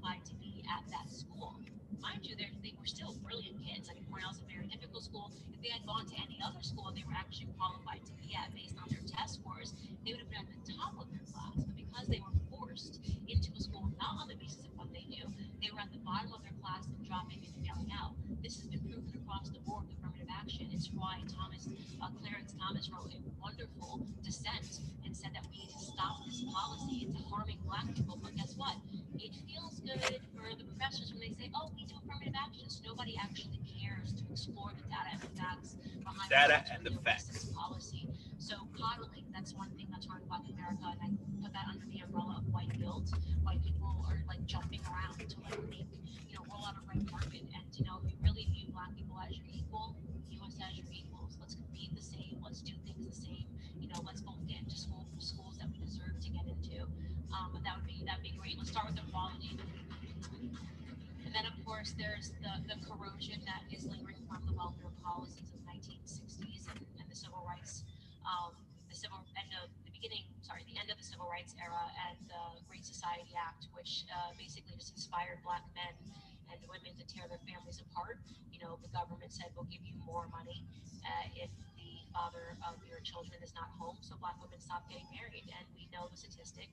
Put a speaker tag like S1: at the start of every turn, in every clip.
S1: qualified to be at that school. Mind you, they were still brilliant kids. Like Cornell's a very difficult school. If they had gone to any other school they were actually qualified to be at based on their test scores, they would have been at the top of their class. But because they were forced into a school not on the basis of what they knew, they were at the bottom of their class and dropping and failing out. This has been proven across the board with affirmative action. It's why Clarence Thomas wrote a wonderful dissent and said that we need to stop this policy. It's harming black people. But guess what? It feels good for the professors when they say, "Oh, we do affirmative action." So nobody actually cares to explore the data and the facts behind
S2: Data
S1: what's
S2: and
S1: really
S2: the
S1: a
S2: facts.
S1: racist policy. So coddling, that's one thing that's wrong with Black America, and I put that under the umbrella of white guilt. White people are like jumping around to like make, roll out a red carpet. And if you really view black people as your equal, view us as your equals. Let's compete the same. Let's do things the same. Let's both get into schools that we deserve to get into. That'd be great. Let's start with equality. And then, of course, there's the corrosion that is lingering from the welfare policies of the 1960s and the civil rights, the civil end of the beginning, sorry, the end of the civil rights era and the Great Society Act, which basically just inspired black men and women to tear their families apart. The government said we'll give you more money if the father of your children is not home. So black women stopped getting married, and we know the statistic.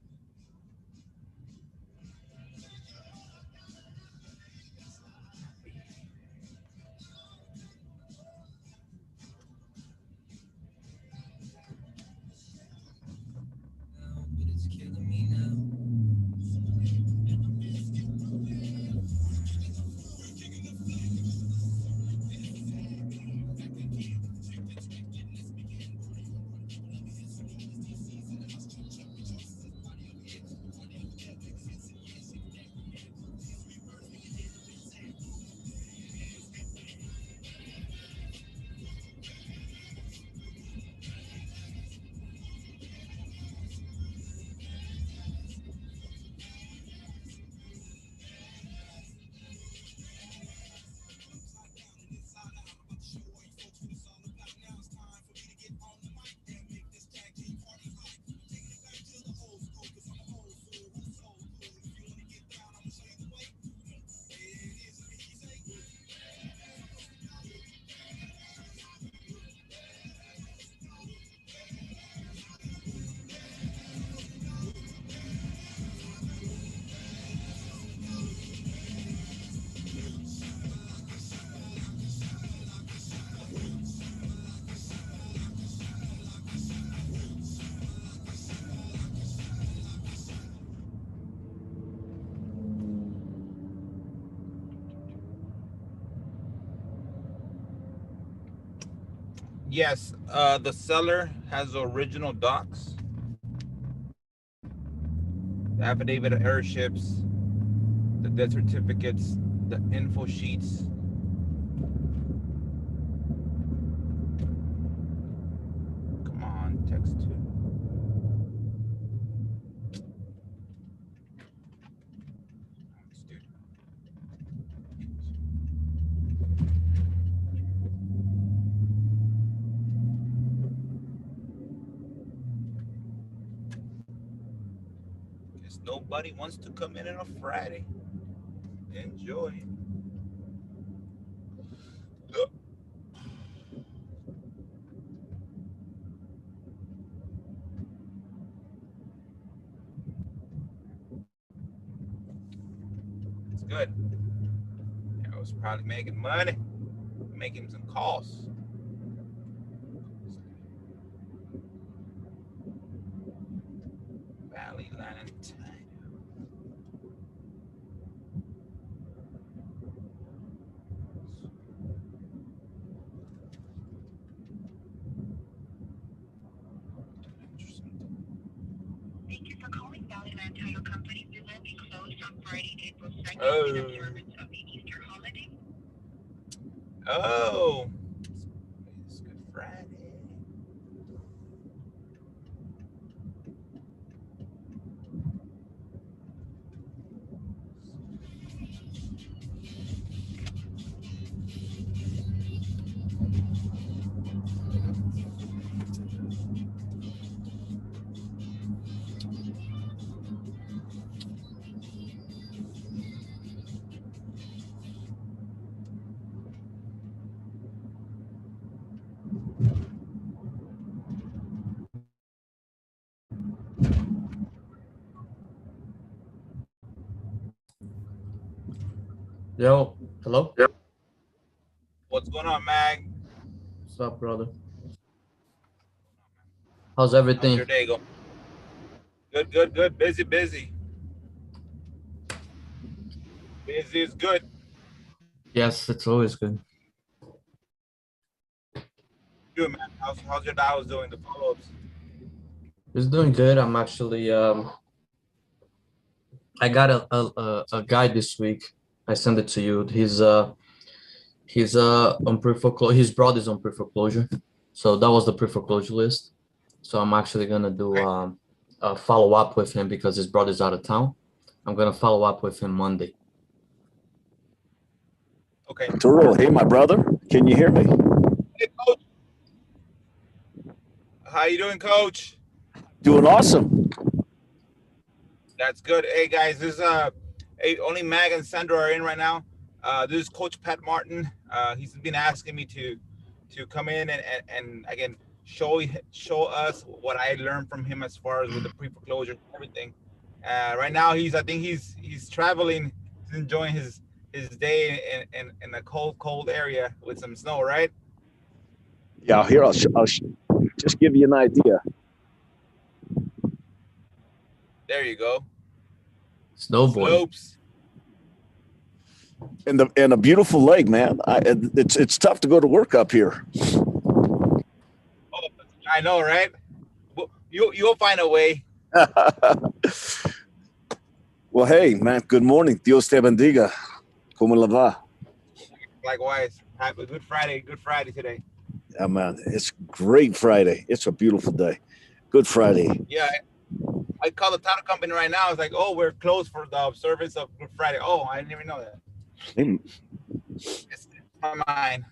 S2: Yes, the seller has original docs, the affidavit of airships, the death certificates, the info sheets. Come on, text two. Guess nobody wants to come in on a Friday. Enjoy. It's good. I was probably making money, making some calls. Valley Valentine.
S3: Thank you for calling Valley Land Title Company. We will be closed on Friday, April 2nd in
S2: Oh.
S3: observance of the Easter holiday.
S2: Oh. It's Good Friday.
S4: Yo, hello?
S5: Yep.
S2: What's going on, Mag?
S4: What's up, brother? How's
S2: How's
S4: everything?
S2: your day going? Good, good, good. Busy, busy. Busy is good.
S4: Yes, it's always good.
S2: Good, man. How's your dials doing? The follow-ups.
S4: It's doing good. I'm actually I got a guy this week. I sent it to you. He's on pre-foreclosure. His brother's on pre-foreclosure. So that was the pre-foreclosure list. So I'm actually gonna do
S2: Okay.
S4: a follow-up with him because his brother's out of town. I'm gonna follow up with him Monday.
S2: Okay.
S5: Arturo, hey, my brother. Can you hear me?
S2: Hey, Coach. How you doing, Coach?
S5: Doing awesome.
S2: That's good. Hey, guys. This is hey, only Mag and Sandra are in right now. This is Coach Pat Martin. He's been asking me to come in and again show us what I learned from him as far as with the pre-foreclosure and everything. Right now, I think he's traveling. He's enjoying his day in a cold area with some snow, right?
S5: Yeah, here, I'll just give you an idea.
S2: There you go.
S4: Snowboard.
S2: Slopes.
S5: And a beautiful lake, man. It's tough to go to work up here.
S2: Oh, I know, right? You'll find a way.
S5: Well, hey, man, good morning. Dios te bendiga. ¿Cómo le va?
S2: Likewise. Happy Good Friday. Good Friday today.
S5: Yeah, man, it's great Friday. It's a beautiful day. Good Friday.
S2: Yeah. I call the title company right now. It's like, oh, we're closed for the observance of Good Friday. Oh, I didn't even know that.
S5: Hey,
S2: It's my mind.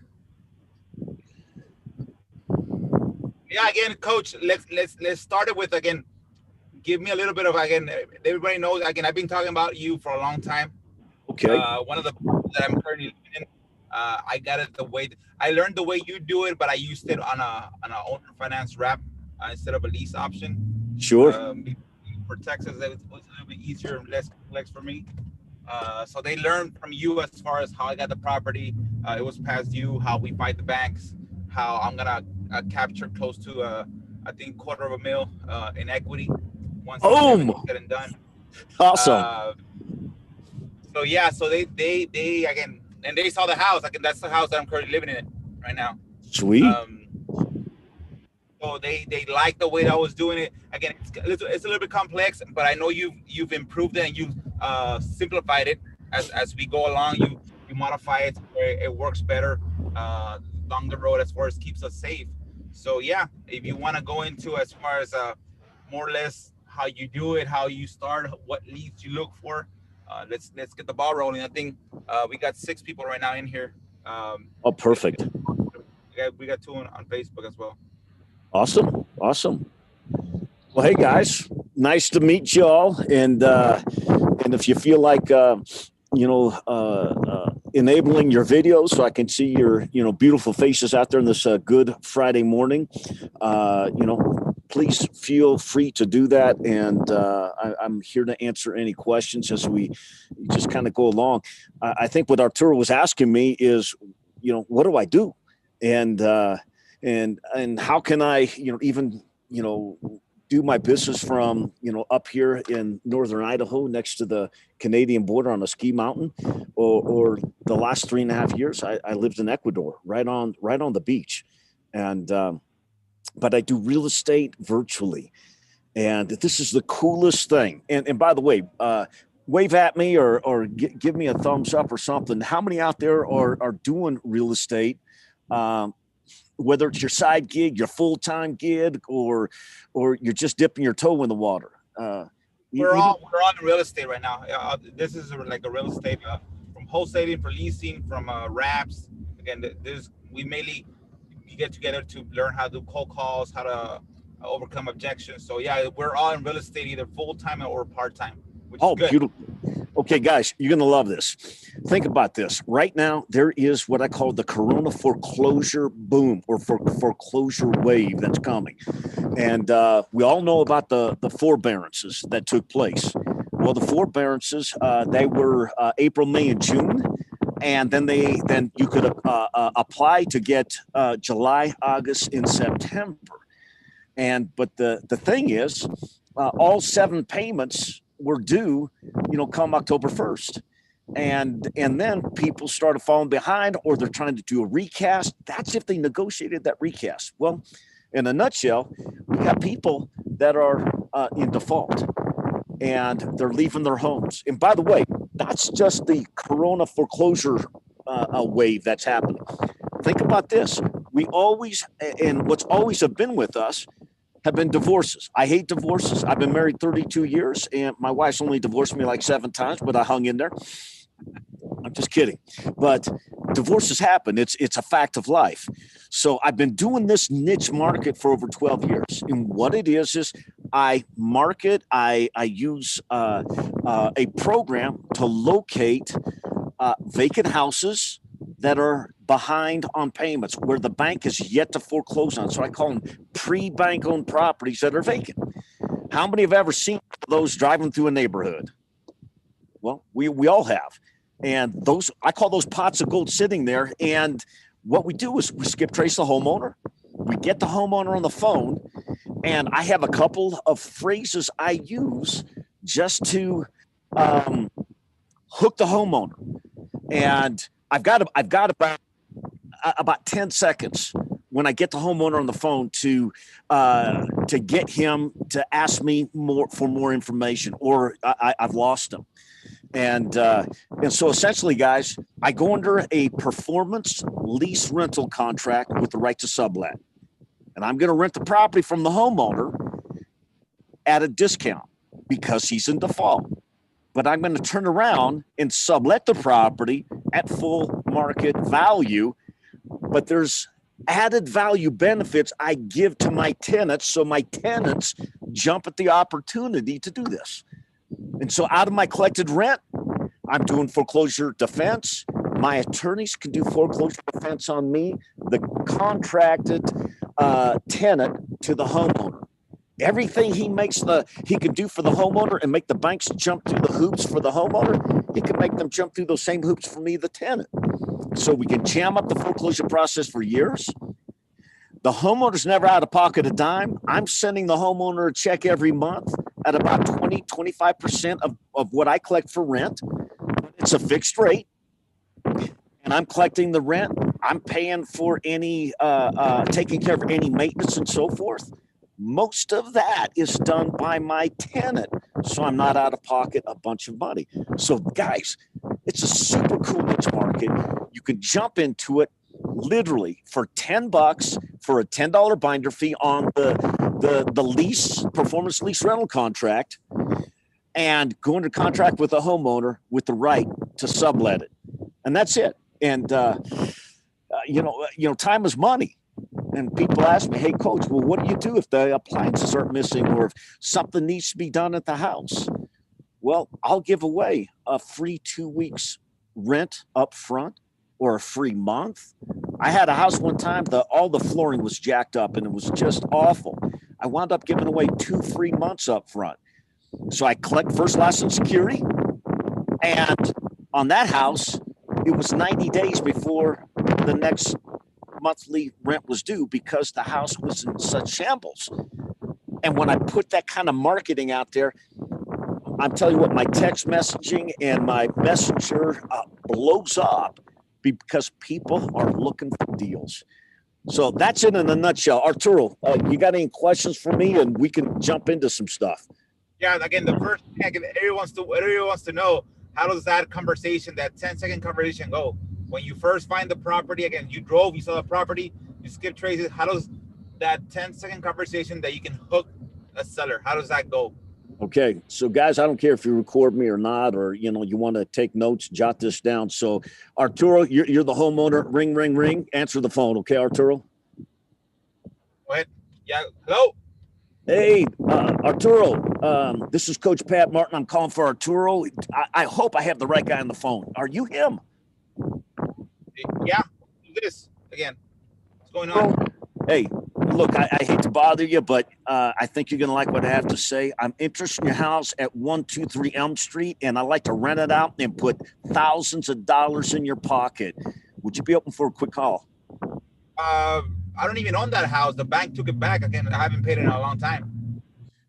S2: Yeah, again, Coach. Let's start it with again. Give me a little bit of again. Everybody knows again. I've been talking about you for a long time.
S5: okay.
S2: One of the that I'm currently living in. I got it the way I learned the way you do it, but I used it on a owner finance wrap instead of a lease option.
S5: Sure.
S2: For Texas, it was a little bit easier and less complex for me. So they learned from you as far as how I got the property. It was past due, how we fight the banks, how I'm gonna capture close to I think $250,000 in equity once everything's said and done.
S5: Awesome.
S2: So yeah, so they again, and they saw the house. Again, that's the house that I'm currently living in right now.
S5: Sweet.
S2: So they like the way that I was doing it. Again, it's a little bit complex, but I know you've improved it and you've simplified it as we go along. You modify it where it works better along the road as far as keeps us safe. So yeah, if you want to go into as far as more or less how you do it, how you start, what leads you look for, let's get the ball rolling. I think we got 6 people right now in here.
S5: Oh, perfect.
S2: We got 2 on Facebook as well.
S5: Awesome. Well, hey guys, nice to meet y'all. And if you feel like enabling your videos so I can see your beautiful faces out there on this Good Friday morning, please feel free to do that. And I'm here to answer any questions as we just kind of go along. I think what Arturo was asking me is, what do I do? And how can I, even, do my business from, up here in northern Idaho next to the Canadian border on a ski mountain, or the last 3.5 years I lived in Ecuador, right on the beach. And but I do real estate virtually. And this is the coolest thing. And by the way, wave at me or give me a thumbs up or something. How many out there are doing real estate? Whether it's your side gig, your full-time gig, or you're just dipping your toe in the water.
S2: We're all in real estate right now. This is like a real estate from wholesaling, for leasing, from wraps. Again, we mainly get together to learn how to do cold calls, how to overcome objections. So yeah, we're all in real estate, either full-time or part-time, which is good. Beautiful.
S5: Okay, guys, you're going to love this. Think about this. Right now, there is what I call the Corona foreclosure boom or foreclosure wave that's coming. And we all know about the forbearances that took place. Well, the forbearances, they were April, May, and June. and then you could apply to get July, August, and September. But the thing is, all 7 payments were due, come October 1st. And then people started falling behind, or they're trying to do a recast. That's if they negotiated that recast. Well, in a nutshell, we got people that are in default, and they're leaving their homes. And by the way, that's just the Corona foreclosure wave that's happening. Think about this. We always, and what's always have been with us, have been divorces. I hate divorces. I've been married 32 years, and my wife's only divorced me like 7 times, but I hung in there. I'm just kidding. But divorces happen. It's a fact of life. So I've been doing this niche market for over 12 years. And what it is I market, I use a program to locate vacant houses that are behind on payments, where the bank is yet to foreclose on. So I call them pre-bank owned properties that are vacant. How many have ever seen those driving through a neighborhood? Well, we all have. And those, I call those pots of gold sitting there. And what we do is we skip trace the homeowner. We get the homeowner on the phone. And I have a couple of phrases I use just to hook the homeowner. And I've got about 10 seconds when I get the homeowner on the phone to get him to ask me for more information, or I've lost him. And so essentially, guys, I go under a performance lease rental contract with the right to sublet. And I'm going to rent the property from the homeowner at a discount because he's in default. But I'm going to turn around and sublet the property at full market value. But there's added value benefits I give to my tenants, so my tenants jump at the opportunity to do this. And so out of my collected rent, I'm doing foreclosure defense. My attorneys can do foreclosure defense on me, the contracted tenant to the homeowner. Everything he can do for the homeowner and make the banks jump through the hoops for the homeowner, he can make them jump through those same hoops for me, the tenant. So we can jam up the foreclosure process for years. The homeowner's never out of pocket a dime. I'm sending the homeowner a check every month at about 20-25% of what I collect for rent. It's a fixed rate, and I'm collecting the rent. I'm paying for any, taking care of any maintenance and so forth. Most of that is done by my tenant, so I'm not out of pocket a bunch of money. So, guys, it's a super cool niche market. You can jump into it literally for $10 for a $10 binder fee on the lease, performance lease rental contract, and go under contract with a homeowner with the right to sublet it. And that's it. And, time is money. And people ask me, hey, coach, well, what do you do if the appliances aren't missing or if something needs to be done at the house? Well, I'll give away a free 2 weeks rent up front or a free month. I had a house one time, all the flooring was jacked up and it was just awful. I wound up giving away 2 free months up front. So I collect first, last, and security. And on that house, it was 90 days before the next monthly rent was due because the house was in such shambles. And when I put that kind of marketing out there, I'm telling you what, my text messaging and my messenger blows up because people are looking for deals. So that's it in a nutshell. Arturo, you got any questions for me, and we can jump into some stuff?
S2: Yeah, again, the first thing everyone wants to know, how does that conversation, that 10-second conversation go? When you first find the property, again, you saw the property, you skip traces. How does that 10-second conversation that you can hook a seller, how does that go?
S5: Okay, so guys, I don't care if you record me or not, or you want to take notes, jot this down. So Arturo, you're the homeowner. Ring, ring, ring. Answer the phone, okay, Arturo?
S2: Go ahead. Yeah. Hello.
S5: Hey, Arturo. This is Coach Pat Martin. I'm calling for Arturo. I hope I have the right guy on the phone. Are you him?
S2: Yeah. This again. What's going on?
S5: Hey, look, I hate to bother you, but I think you're going to like what I have to say. I'm interested in your house at 123 Elm Street, and I like to rent it out and put thousands of dollars in your pocket. Would you be open for a quick call?
S2: I don't even own that house. The bank took it back again. I haven't paid it in a long time.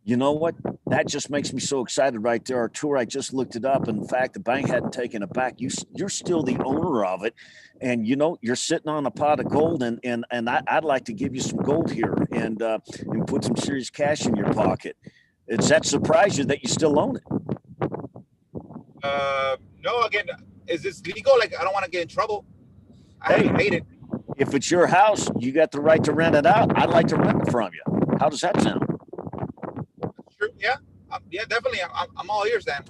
S5: You know what? That just makes me so excited right there, Arturo. I just looked it up. In fact, the bank hadn't taken it back. You're still the owner of it. And, you know, you're sitting on a pot of gold. And I'd like to give you some gold here and put some serious cash in your pocket. Does that surprise you that you still own it?
S2: No, again, is this legal? Like, I don't want to get in trouble. I haven't paid it.
S5: If it's your house, you got the right to rent it out. I'd like to rent it from you. How does that sound?
S2: Sure. Yeah. Yeah, definitely. I'm all ears then.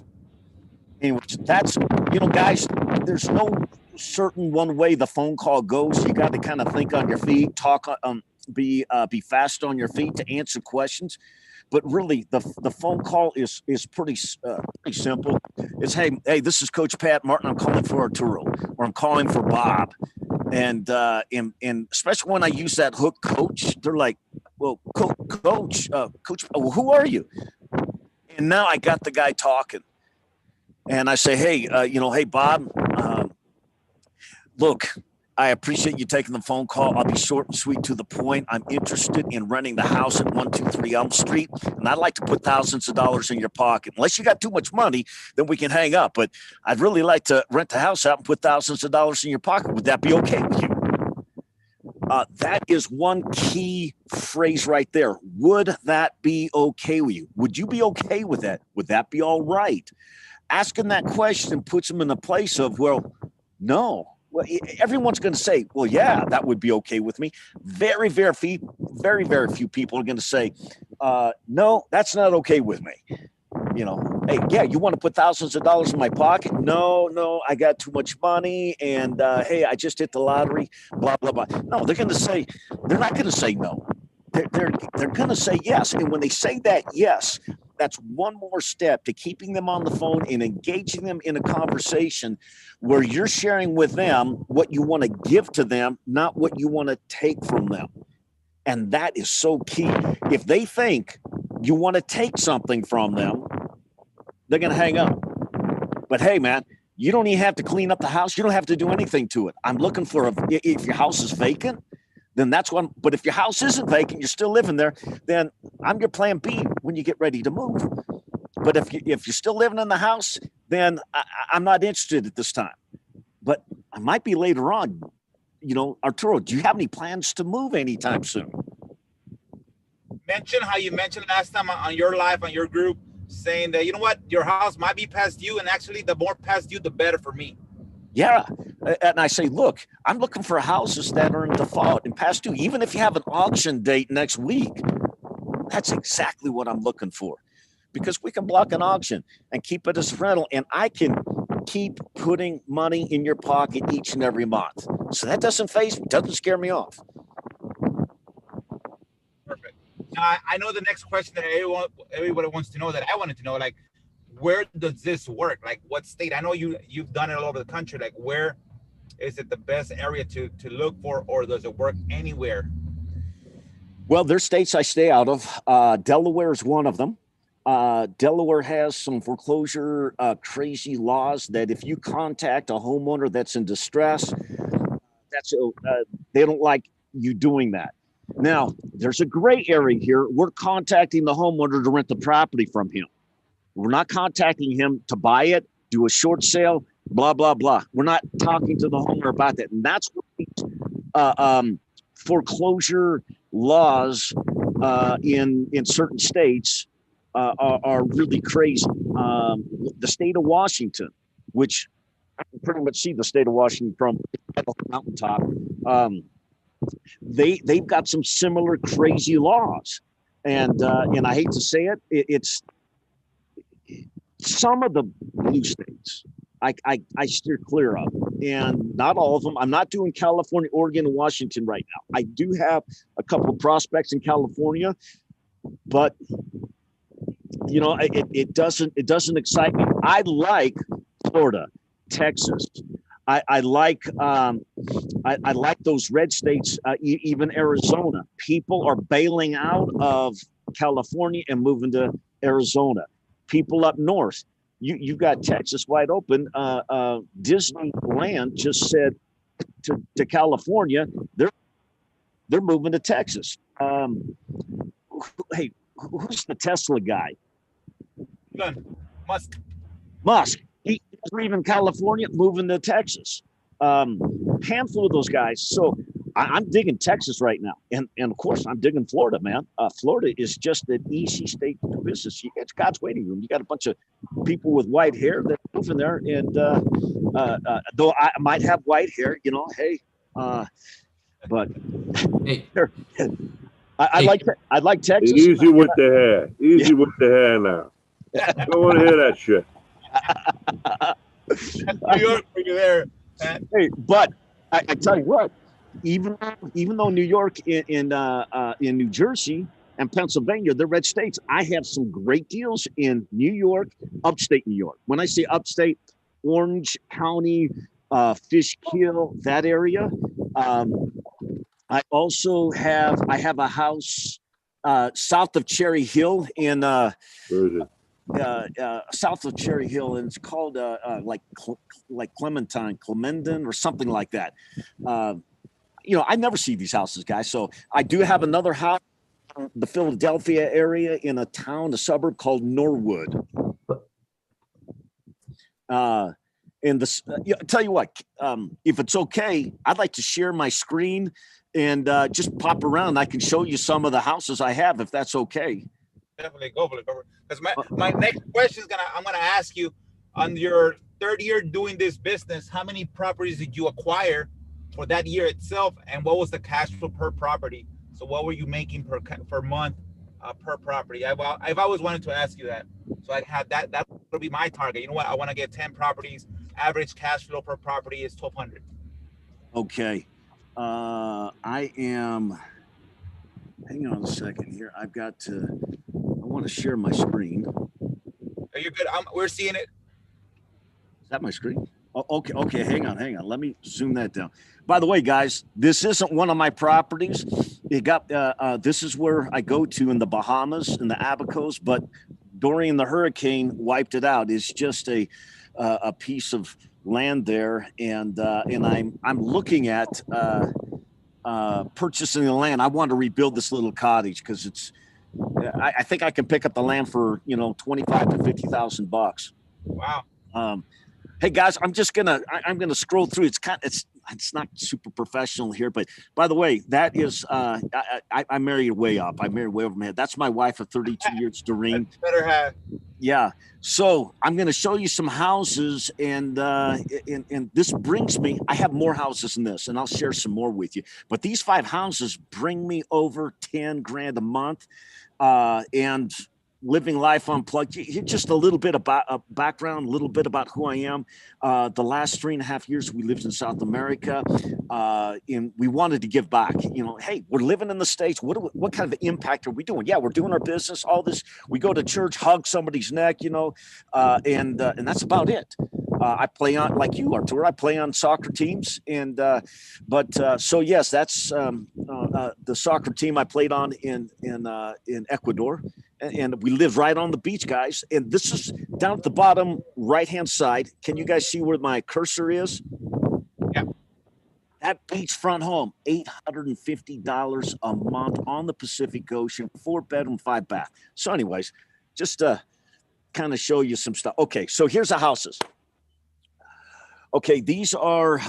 S5: Anyway, that's, you know, guys, there's no certain one way the phone call goes. You got to kind of think on your feet, talk, be fast on your feet to answer questions. But really, the phone call is pretty simple. It's, hey, this is Coach Pat Martin. I'm calling for Arturo, or I'm calling for Bob. And especially when I use that hook, coach, they're like, well, coach, who are you? And now I got the guy talking. And I say, hey, hey, Bob, look, I appreciate you taking the phone call. I'll be short and sweet to the point. I'm interested in renting the house at 123 Elm Street, and I'd like to put thousands of dollars in your pocket. Unless you got too much money, then we can hang up. But I'd really like to rent the house out and put thousands of dollars in your pocket. Would that be okay with you? That is one key phrase right there. Would that be okay with you? Would you be okay with that? Would that be all right? Asking that question puts them in a place of, well, no. Well, everyone's going to say, well, yeah, that would be okay with me. Very, very few people are going to say, no, that's not okay with me. You know, hey, yeah, you want to put thousands of dollars in my pocket? No, I got too much money. And hey, I just hit the lottery, blah, blah, blah. No, they're not going to say no. They're going to say yes. And when they say that yes, that's one more step to keeping them on the phone and engaging them in a conversation where you're sharing with them what you want to give to them, not what you want to take from them. And that is so key. If they think you want to take something from them, they're going to hang up. But hey, man, you don't even have to clean up the house. You don't have to do anything to it. I'm looking for if your house is vacant, then that's one. But if your house isn't vacant, you're still living there, then I'm your plan B when you get ready to move. But if you're still living in the house, then I'm not interested at this time. But I might be later on. You know, Arturo, do you have any plans to move anytime soon?
S2: Mention how you mentioned last time on your live, on your group, saying that, you know what, your house might be past due, and actually the more past due, the better for me. Yeah.
S5: And I say, look, I'm looking for houses that are in default and past due. Even if you have an auction date next week, that's exactly what I'm looking for. Because we can block an auction and keep it as rental, and I can keep putting money in your pocket each and every month. So that doesn't faze me, doesn't scare me off.
S2: Perfect. Now, I know the next question that everybody wants to know, that I wanted to know, like, where does this work? Like, what state? I know you've done it all over the country. Like, where is it the best area to look for, or does it work anywhere?
S5: Well, there's states I stay out of. Delaware is one of them. Delaware has some foreclosure crazy laws that if you contact a homeowner that's in distress, they don't like you doing that. Now, there's a gray area here. We're contacting the homeowner to rent the property from him. We're not contacting him to buy it, do a short sale, blah, blah, blah. We're not talking to the homeowner about that. And that's what these foreclosure laws in certain states are really crazy. The state of Washington, which I can pretty much see the state of Washington from the mountaintop, they've got some similar crazy laws. And I hate to say it, it's some of the blue states I steer clear of, and not all of them. I'm not doing California, Oregon, and Washington right now. I do have a couple of prospects in California, but you know, it doesn't excite me. I like Florida, Texas. I like I like those red states, even Arizona. People are bailing out of California and moving to Arizona. People up north, you got Texas wide open. Disneyland just said to California, they're moving to Texas. Hey, who's the Tesla guy?
S2: Musk.
S5: Musk. He's leaving California, moving to Texas. Handful of those guys. So I'm digging Texas right now, and of course I'm digging Florida, man. Florida is just an easy state to do business. It's God's waiting room. You got a bunch of people with white hair that move in there, and though I might have white hair, hey, but
S4: Hey,
S5: I like Texas.
S6: Easy with the hair. Easy with the hair now. Don't want to hear that shit.
S2: New York for you there.
S5: Hey, but I tell you what, even though New York in New Jersey and Pennsylvania, they're red states, I have some great deals in New York, upstate New York. When I say upstate, Orange County, Fishkill, that area. I also have a house south of Cherry Hill in
S6: Where is it?
S5: south of Cherry Hill, and it's called like Clemendon or something like that. I never see these houses, guys. So I do have another house in the Philadelphia area in a suburb called Norwood. Tell you what, if it's okay, I'd like to share my screen and just pop around. I can show you some of the houses I have, if that's okay.
S2: Definitely go for it. Because my next question is I'm gonna ask you, on your third year doing this business, how many properties did you acquire for that year itself, and what was the cash flow per property? So what were you making per month per property? I've always wanted to ask you that. So I had that would be my target. You know what? I want to get 10 properties. Average cash flow per property is $1,200.
S5: Okay. I am. Hang on a second here. I want to share my screen.
S2: Are you good? We're seeing it.
S5: Is that my screen? Oh, okay. Hang on. Let me zoom that down. By the way, guys, this isn't one of my properties. This is where I go to in the Bahamas, in the Abacos, but during the hurricane wiped it out. It's just a piece of land there, and I'm looking at purchasing the land. I want to rebuild this little cottage because it's. I think I can pick up the land for $25,000 to $50,000.
S2: Wow.
S5: Hey guys, I'm gonna scroll through. It's not super professional here, but by the way, that is I married way up. I married way over my head. That's my wife of 32 years, Doreen.
S2: Better have.
S5: Yeah. So I'm gonna show you some houses, and this brings me. I have more houses than this, and I'll share some more with you. But these 5 houses bring me over 10 grand a month, and living life unplugged. Just a little bit about background, a little bit about who I am. The last 3.5 years we lived in South America, and we wanted to give back. Hey, we're living in the States. What kind of impact are we doing? Yeah, we're doing our business. All this. We go to church, hug somebody's neck, and that's about it. I play on, like you, Arturo. I play on soccer teams, and so yes, that's the soccer team I played on in Ecuador. And we live right on the beach, guys. And this is down at the bottom right-hand side. Can you guys see where my cursor is?
S2: Yeah.
S5: That beachfront home, $850 a month on the Pacific Ocean, 4-bedroom, 5-bath. So anyways, just to kind of show you some stuff. Okay, so here's the houses. Okay, these are...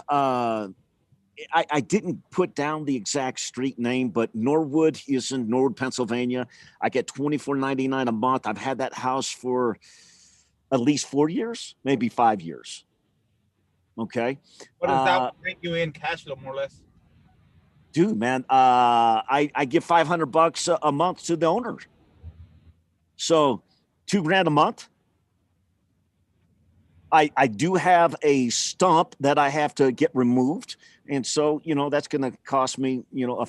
S5: I didn't put down the exact street name, but Norwood is in Norwood, Pennsylvania. I get $24.99 a month. I've had that house for at least 4 years, maybe 5 years. Okay.
S2: What does that bring you in cash flow, more or less?
S5: Dude, man, I give $500 a month to the owner. So $2,000 a month. I do have a stump that I have to get removed. And so, that's going to cost me, a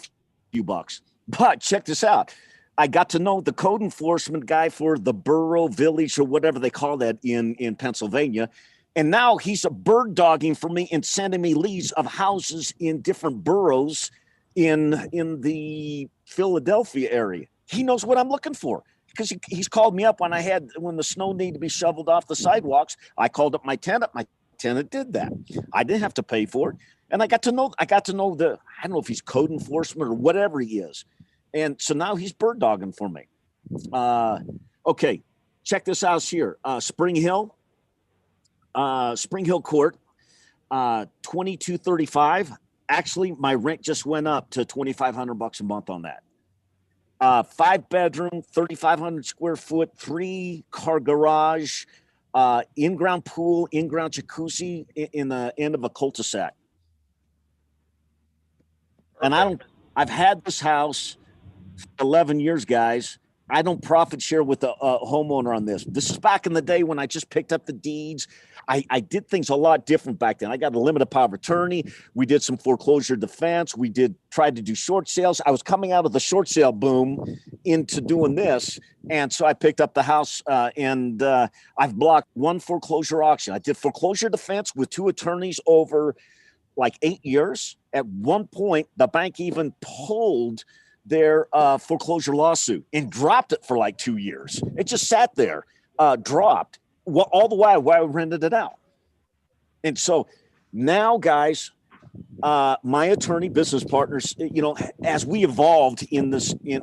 S5: few bucks. But check this out. I got to know the code enforcement guy for the borough, village, or whatever they call that in Pennsylvania. And now he's a bird dogging for me and sending me leads of houses in different boroughs in the Philadelphia area. He knows what I'm looking for because he's called me up when the snow needed to be shoveled off the sidewalks. I called up my tenant. My tenant did that. I didn't have to pay for it. And I got to know I don't know if he's code enforcement or whatever he is. And so now he's bird dogging for me. Okay. Check this house here. Spring Hill Court, 2235. Actually, my rent just went up to $2,500 a month on that. 5-bedroom, 3,500 square foot, 3-car garage, in-ground pool, in-ground jacuzzi in the end of a cul-de-sac. And I've had this house for 11 years, guys. I don't profit share with the homeowner on this. This is back in the day when I just picked up the deeds. I did things a lot different back then. I got a limited power of attorney. We did some foreclosure defense. We tried to do short sales. I was coming out of the short sale boom into doing this. And so I picked up the house and I've blocked one foreclosure auction. I did foreclosure defense with 2 attorneys over like 8 years. At one point, the bank even pulled their foreclosure lawsuit and dropped it for like 2 years. It just sat there, dropped all the while I rented it out. And so now, guys, my attorney business partners, as we evolved in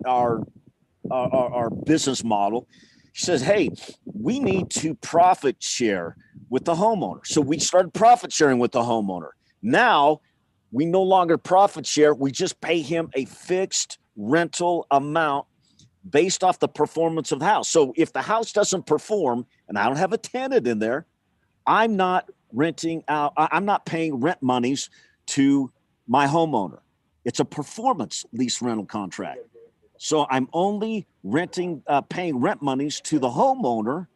S5: our business model, he says, hey, we need to profit share with the homeowner. So we started profit sharing with the homeowner. Now we no longer profit share. We just pay him a fixed rental amount based off the performance of the house. So if the house doesn't perform and I don't have a tenant in there, I'm not renting out. I'm not paying rent monies to my homeowner. It's a performance lease rental contract. So I'm only paying rent monies to the homeowner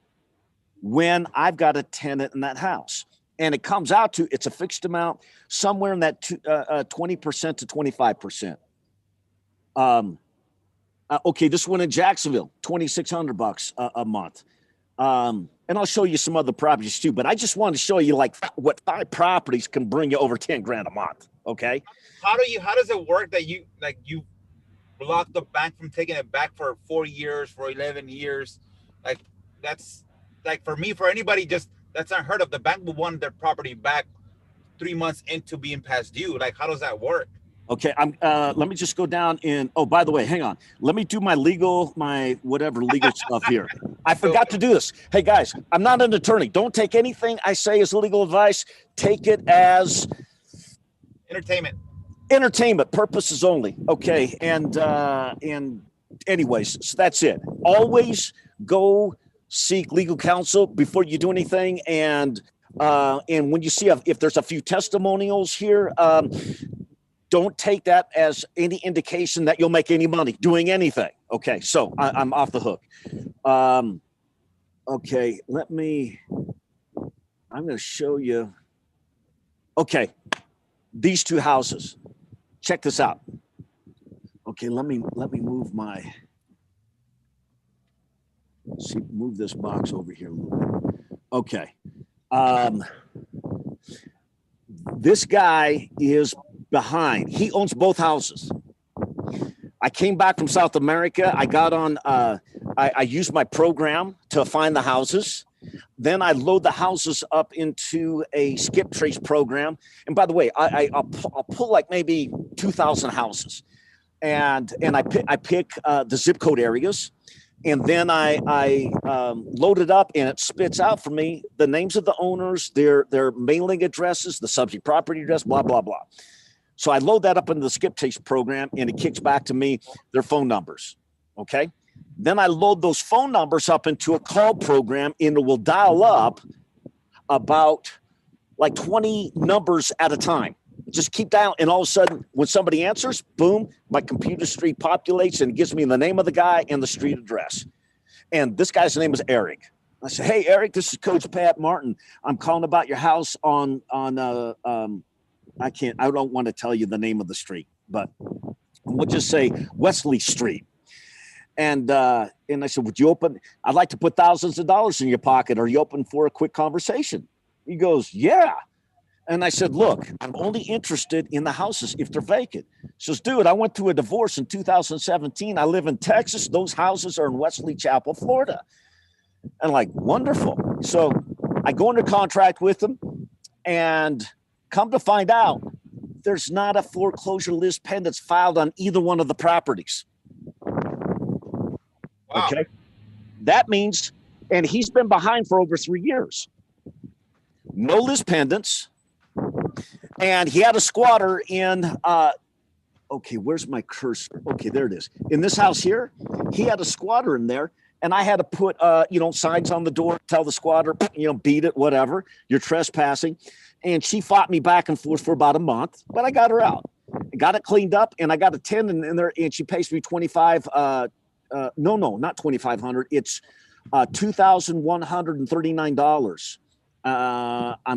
S5: when I've got a tenant in that house. And it comes out to, it's a fixed amount somewhere in that 20% to 25%. Okay, this one in Jacksonville, $2,600 a month. And I'll show you some other properties too, but I just wanted to show you like what 5 properties can bring you over 10 grand a month. Okay.
S2: How does it work that you block the bank from taking it back for 4 years, for 11 years? Like that's like for me, for anybody, just that's unheard of. The bank will want their property back 3 months into being past due. Like, how does that work?
S5: Okay, let me just go down in, oh, by the way, hang on. Let me do my whatever legal stuff here. I forgot to do this. Hey, guys, I'm not an attorney. Don't take anything I say as legal advice. Take it as entertainment purposes only. Okay, and anyways, so that's it. Always go seek legal counsel before you do anything. And when you see if there's a few testimonials here, don't take that as any indication that you'll make any money doing anything. Okay, so I'm off the hook. Okay, I'm going to show you. Okay, these 2 houses. Check this out. Okay, let me move move this box over here a little bit. Okay. This guy is behind. He owns both houses. I came back from South America. I got on, I used my program to find the houses. Then I load the houses up into a skip trace program. And by the way, I'll pull like maybe 2,000 houses. And I pick the zip code areas. And then I load it up and it spits out for me the names of the owners, their mailing addresses, the subject property address, blah, blah, blah. So I load that up into the skip trace program and it kicks back to me their phone numbers. Okay. Then I load those phone numbers up into a call program and it will dial up about like 20 numbers at a time. Just keep dialing. And all of a sudden, when somebody answers, boom, my computer street populates and gives me the name of the guy and the street address. And this guy's name is Eric. I say, hey, Eric, this is Coach Pat Martin. I'm calling about your house on I don't want to tell you the name of the street, but we'll just say Wesley Street. And I said, would you open? I'd like to put thousands of dollars in your pocket. Are you open for a quick conversation? He goes, yeah. And I said, look, I'm only interested in the houses if they're vacant. He says, dude, I went through a divorce in 2017. I live in Texas. Those houses are in Wesley Chapel, Florida. And like, wonderful. So I go under contract with them, and come to find out, there's not a foreclosure list pen that's filed on either one of the properties.
S2: Wow.
S5: Okay. That means, and he's been behind for over 3 years. No list pendants. And he had a squatter in, okay, where's my cursor? Okay, there it is. In this house here, he had a squatter in there, and I had to put, signs on the door, tell the squatter, beat it, whatever, you're trespassing. And she fought me back and forth for about a month, but I got her out. I got it cleaned up, and I got a tenant in there, and she pays me not $2,500. It's $2,139.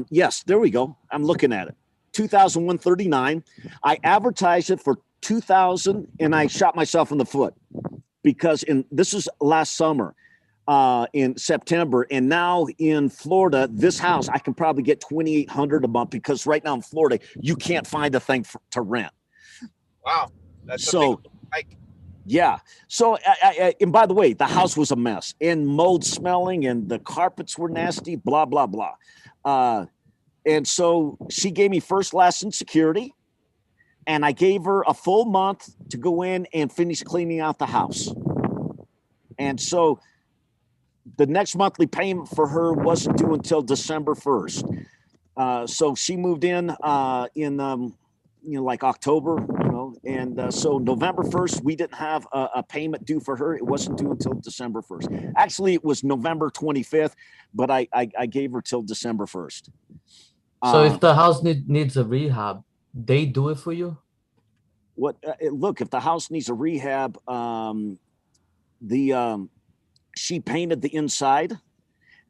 S5: Yes, there we go. I'm looking at it. $2,139. I advertised it for $2,000, and I shot myself in the foot because this is last summer, in September, and now in Florida, this house I can probably get $2,800 a month because right now in Florida you can't find a thing to rent.
S2: Wow, that's
S5: so. Yeah. So, and by the way, the house was a mess and mold smelling, and the carpets were nasty, blah, blah, blah. And so she gave me first, last, and security. And I gave her a full month to go in and finish cleaning out the house. And so the next monthly payment for her wasn't due until December 1st. So she moved in like October, and so November 1st, we didn't have a payment due for her. It wasn't due until December 1st. Actually, it was November 25th, but I gave her till December 1st.
S4: So if the house needs a rehab, they do it for you?
S5: Look, if the house needs a rehab, she painted the inside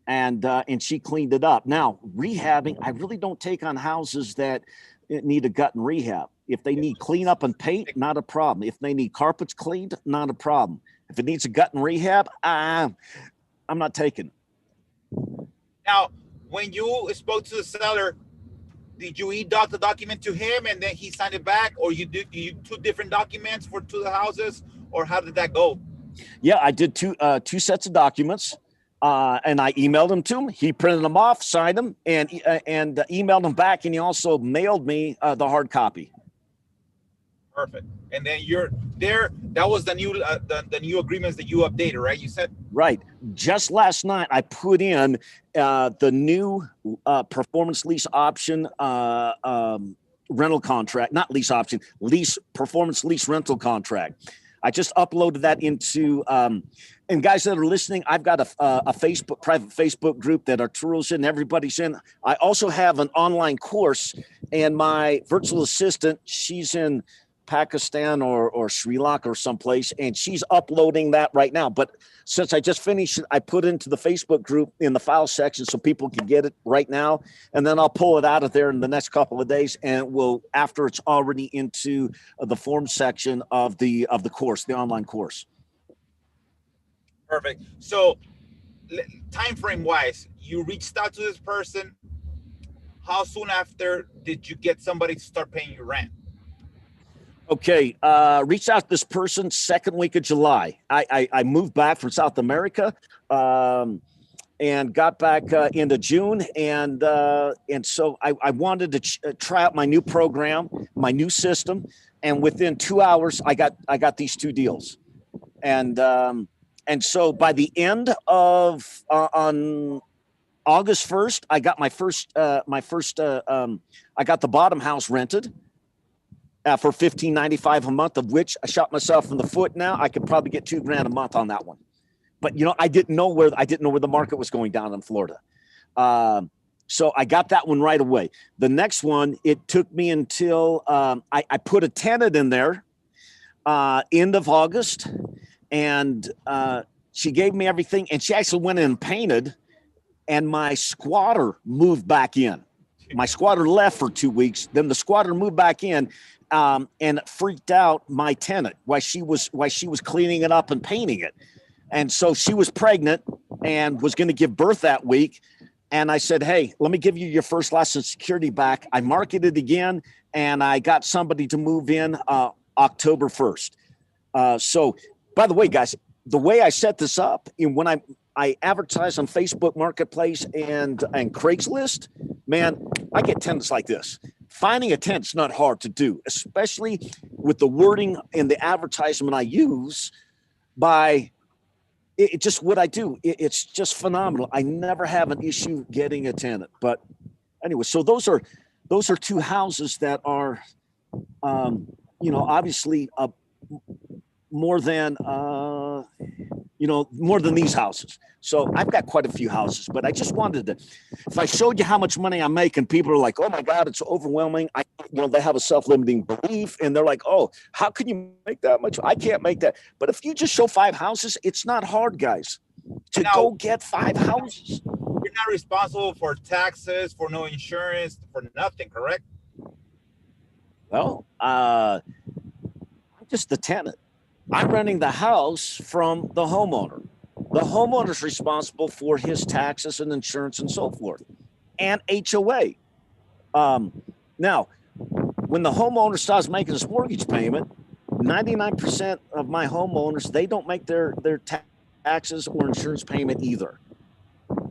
S5: and she cleaned it up. Now, rehabbing, I really don't take on houses that need a gut and rehab. If they need clean up and paint, not a problem. If they need carpets cleaned, not a problem. If it needs a gut and rehab, I'm not taking it.
S2: Now, when you spoke to the seller, did you e-doc the document to him and then he signed it back, or you two different documents for two of the houses, or how did that go?
S5: Yeah, I did two sets of documents, and I emailed them to him. He printed them off, signed them, and emailed them back, and he also mailed me the hard copy.
S2: Perfect. And then you're there. That was the new the new agreements that you updated, right? You said
S5: right. Just last night, I put in the new performance lease option rental contract, not lease option, performance lease rental contract. I just uploaded that into. And guys that are listening, I've got a private Facebook group that Arturo's in, everybody's in. I also have an online course, and my virtual assistant, she's in Pakistan or Sri Lanka or someplace, and she's uploading that right now. But since I just finished it, I put it into the Facebook group in the file section so people can get it right now, and then I'll pull it out of there in the next couple of days, and after it's already into the form section of the course, the online course.
S2: Perfect. So, time frame wise, you reached out to this person. How soon after did you get somebody to start paying you rent?
S5: Okay, reached out to this person second week of July. I moved back from South America and got back into June, and so I wanted to try out my new program, my new system, and within 2 hours I got these two deals, and so by the end of on August 1st, I got my first I got the bottom house rented. For $1,595 a month, of which I shot myself in the foot. Now I could probably get $2,000 a month on that one, but I didn't know where the market was going down in Florida. So I got that one right away. The next one, it took me until I put a tenant in there, end of August, and she gave me everything, and she actually went in and painted, and my squatter moved back in. My squatter left for 2 weeks. Then the squatter moved back in. And it freaked out my tenant while she was cleaning it up and painting it. And so she was pregnant and was going to give birth that week. And I said, hey, let me give you your first license security back. I marketed again, and I got somebody to move in October 1st. So, by the way, guys, the way I set this up, when I advertise on Facebook Marketplace and Craigslist, man, I get tenants like this. Finding a tenant's not hard to do, especially with the wording and the advertisement I use. Just what I do, it's just phenomenal. I never have an issue getting a tenant. But anyway, so those are two houses that are, obviously more than these houses. So I've got quite a few houses, but I just wanted to, if I showed you how much money I'm making, people are like, oh my God, it's overwhelming. They have a self-limiting belief and they're like, oh, how can you make that much? I can't make that. But if you just show 5 houses, it's not hard, guys, to go get 5 houses.
S2: You're not responsible for taxes, for no insurance, for nothing, correct?
S5: Well, I'm just the tenant. I'm renting the house from the homeowner. The homeowner's responsible for his taxes and insurance and so forth, and HOA. Now, when the homeowner starts making his mortgage payment, 99% of my homeowners, they don't make their taxes or insurance payment either.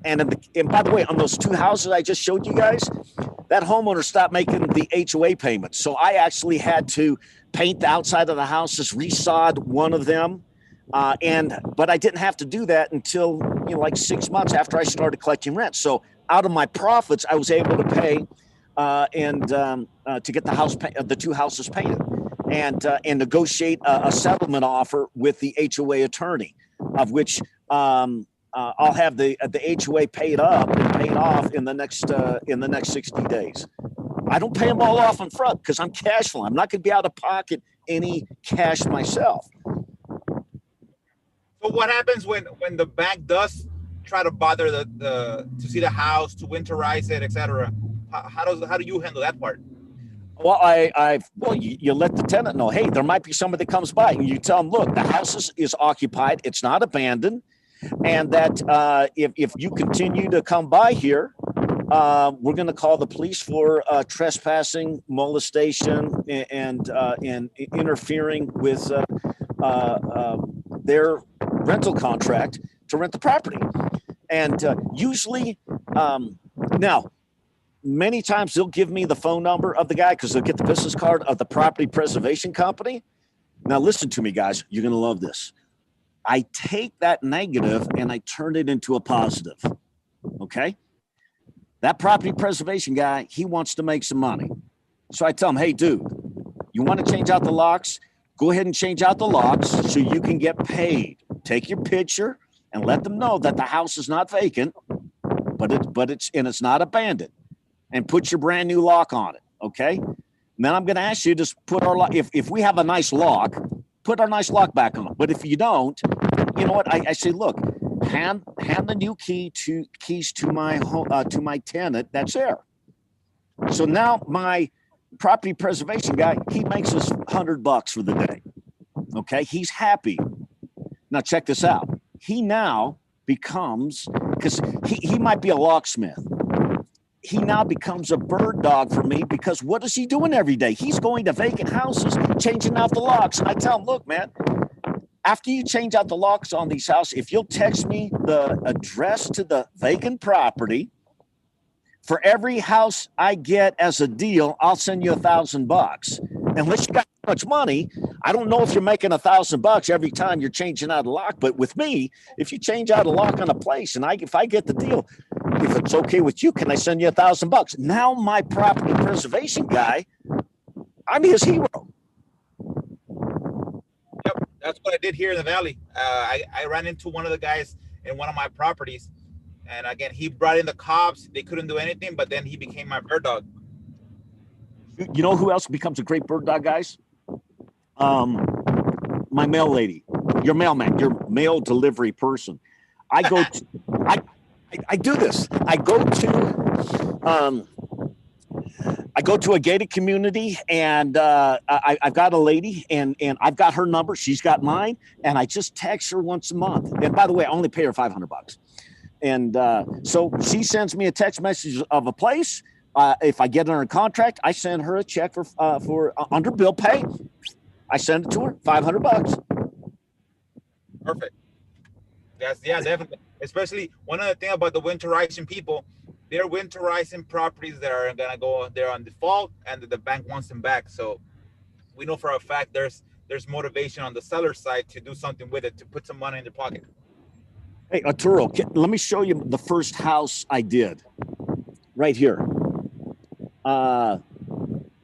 S5: And by the way, on those 2 houses I just showed you guys, that homeowner stopped making the HOA payments. So I actually had to paint the outside of the houses, resod one of them. But I didn't have to do that until, like 6 months after I started collecting rent. So out of my profits, I was able to pay to get the 2 houses painted and negotiate a settlement offer with the HOA attorney, of which I'll have the HOA paid up and paid off in the next 60 days. I don't pay them all off in front because I'm cash flow. I'm not going to be out of pocket any cash myself.
S2: So what happens when the bank does try to bother to see the house, to winterize it, etc.? How do you handle that part?
S5: Well, you let the tenant know, hey, there might be somebody that comes by, and you tell them, look, the house is occupied, it's not abandoned, and that if you continue to come by here, we're going to call the police for trespassing, molestation, and interfering with their rental contract to rent the property. And usually, now, many times they'll give me the phone number of the guy because they'll get the business card of the property preservation company. Now, listen to me, guys. You're going to love this. I take that negative and I turn it into a positive. Okay? That property preservation guy, he wants to make some money. So I tell him, hey, dude, you want to change out the locks? Go ahead and change out the locks so you can get paid. Take your picture and let them know that the house is not vacant, but it's not abandoned. And put your brand new lock on it, okay? And then I'm going to ask you to put our lock. If we have a nice lock, put our nice lock back on. But if you don't, you know what? I say, look, hand the new keys to my tenant that's there. So now my property preservation guy, he makes us $100 for the day. Okay, he's happy. Now check this out. He now becomes, because he might be a locksmith. He now becomes a bird dog for me because what is he doing every day? He's going to vacant houses, changing out the locks. And I tell him, look, man, after you change out the locks on these houses, if you'll text me the address to the vacant property, for every house I get as a deal, I'll send you $1,000. Unless you got much money, I don't know if you're making $1,000 every time you're changing out a lock. But with me, if you change out a lock on a place, and if I get the deal, if it's okay with you, can I send you $1,000? Now my property preservation guy, I'm his hero.
S2: Yep, that's what I did here in the valley. I ran into one of the guys in one of my properties, and again, he brought in the cops. They couldn't do anything, but then he became my bird dog.
S5: You know who else becomes a great bird dog, guys? My mail lady, your mailman, your mail delivery person. I do this. I go to a gated community, and I've got a lady, and I've got her number. She's got mine, and I just text her once a month. And by the way, I only pay her $500. And so she sends me a text message of a place. If I get her in contract, I send her a check for under bill pay. I send it to her, $500.
S2: Perfect. Yeah, definitely. Especially one other thing about the winterizing people, they're winterizing properties that are gonna go there on default, and the bank wants them back. So we know for a fact there's motivation on the seller side to do something with it, to put some money in their pocket.
S5: Hey, Arturo, let me show you the first house I did right here.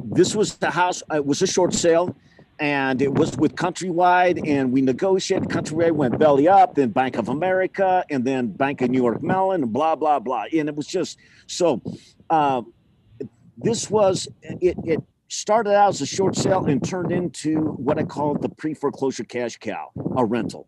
S5: This was the house. It was a short sale, and it was with Countrywide, and we negotiated. Countrywide went belly up, then Bank of America, and then Bank of New York Mellon, and blah, blah, blah. And it was just so this was it started out as a short sale and turned into what I call the pre-foreclosure cash cow, a rental.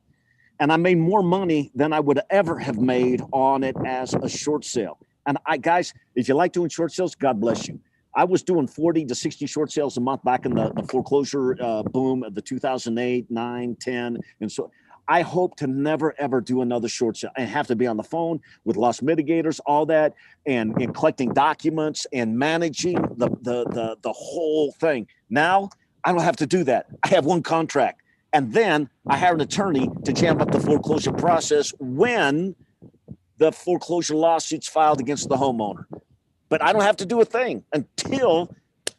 S5: And I made more money than I would ever have made on it as a short sale. And guys, if you like doing short sales, God bless you. I was doing 40 to 60 short sales a month back in the foreclosure boom of the 2008, 9, 10. And so I hope to never, ever do another short sale. I have to be on the phone with loss mitigators, all that, and collecting documents and managing the whole thing. Now, I don't have to do that. I have one contract. And then I hire an attorney to jam up the foreclosure process when the foreclosure lawsuit's filed against the homeowner. But I don't have to do a thing until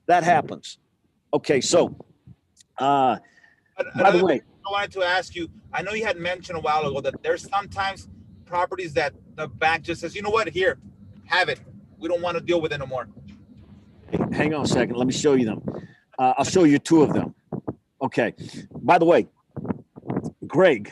S5: that happens. Okay, so by the way,
S2: I wanted to ask you, I know you had mentioned a while ago that there's sometimes properties that the bank just says, you know what, here, have it. We don't want to deal with it no more.
S5: Hang on a second. Let me show you them. I'll show you two of them. Okay. By the way, Greg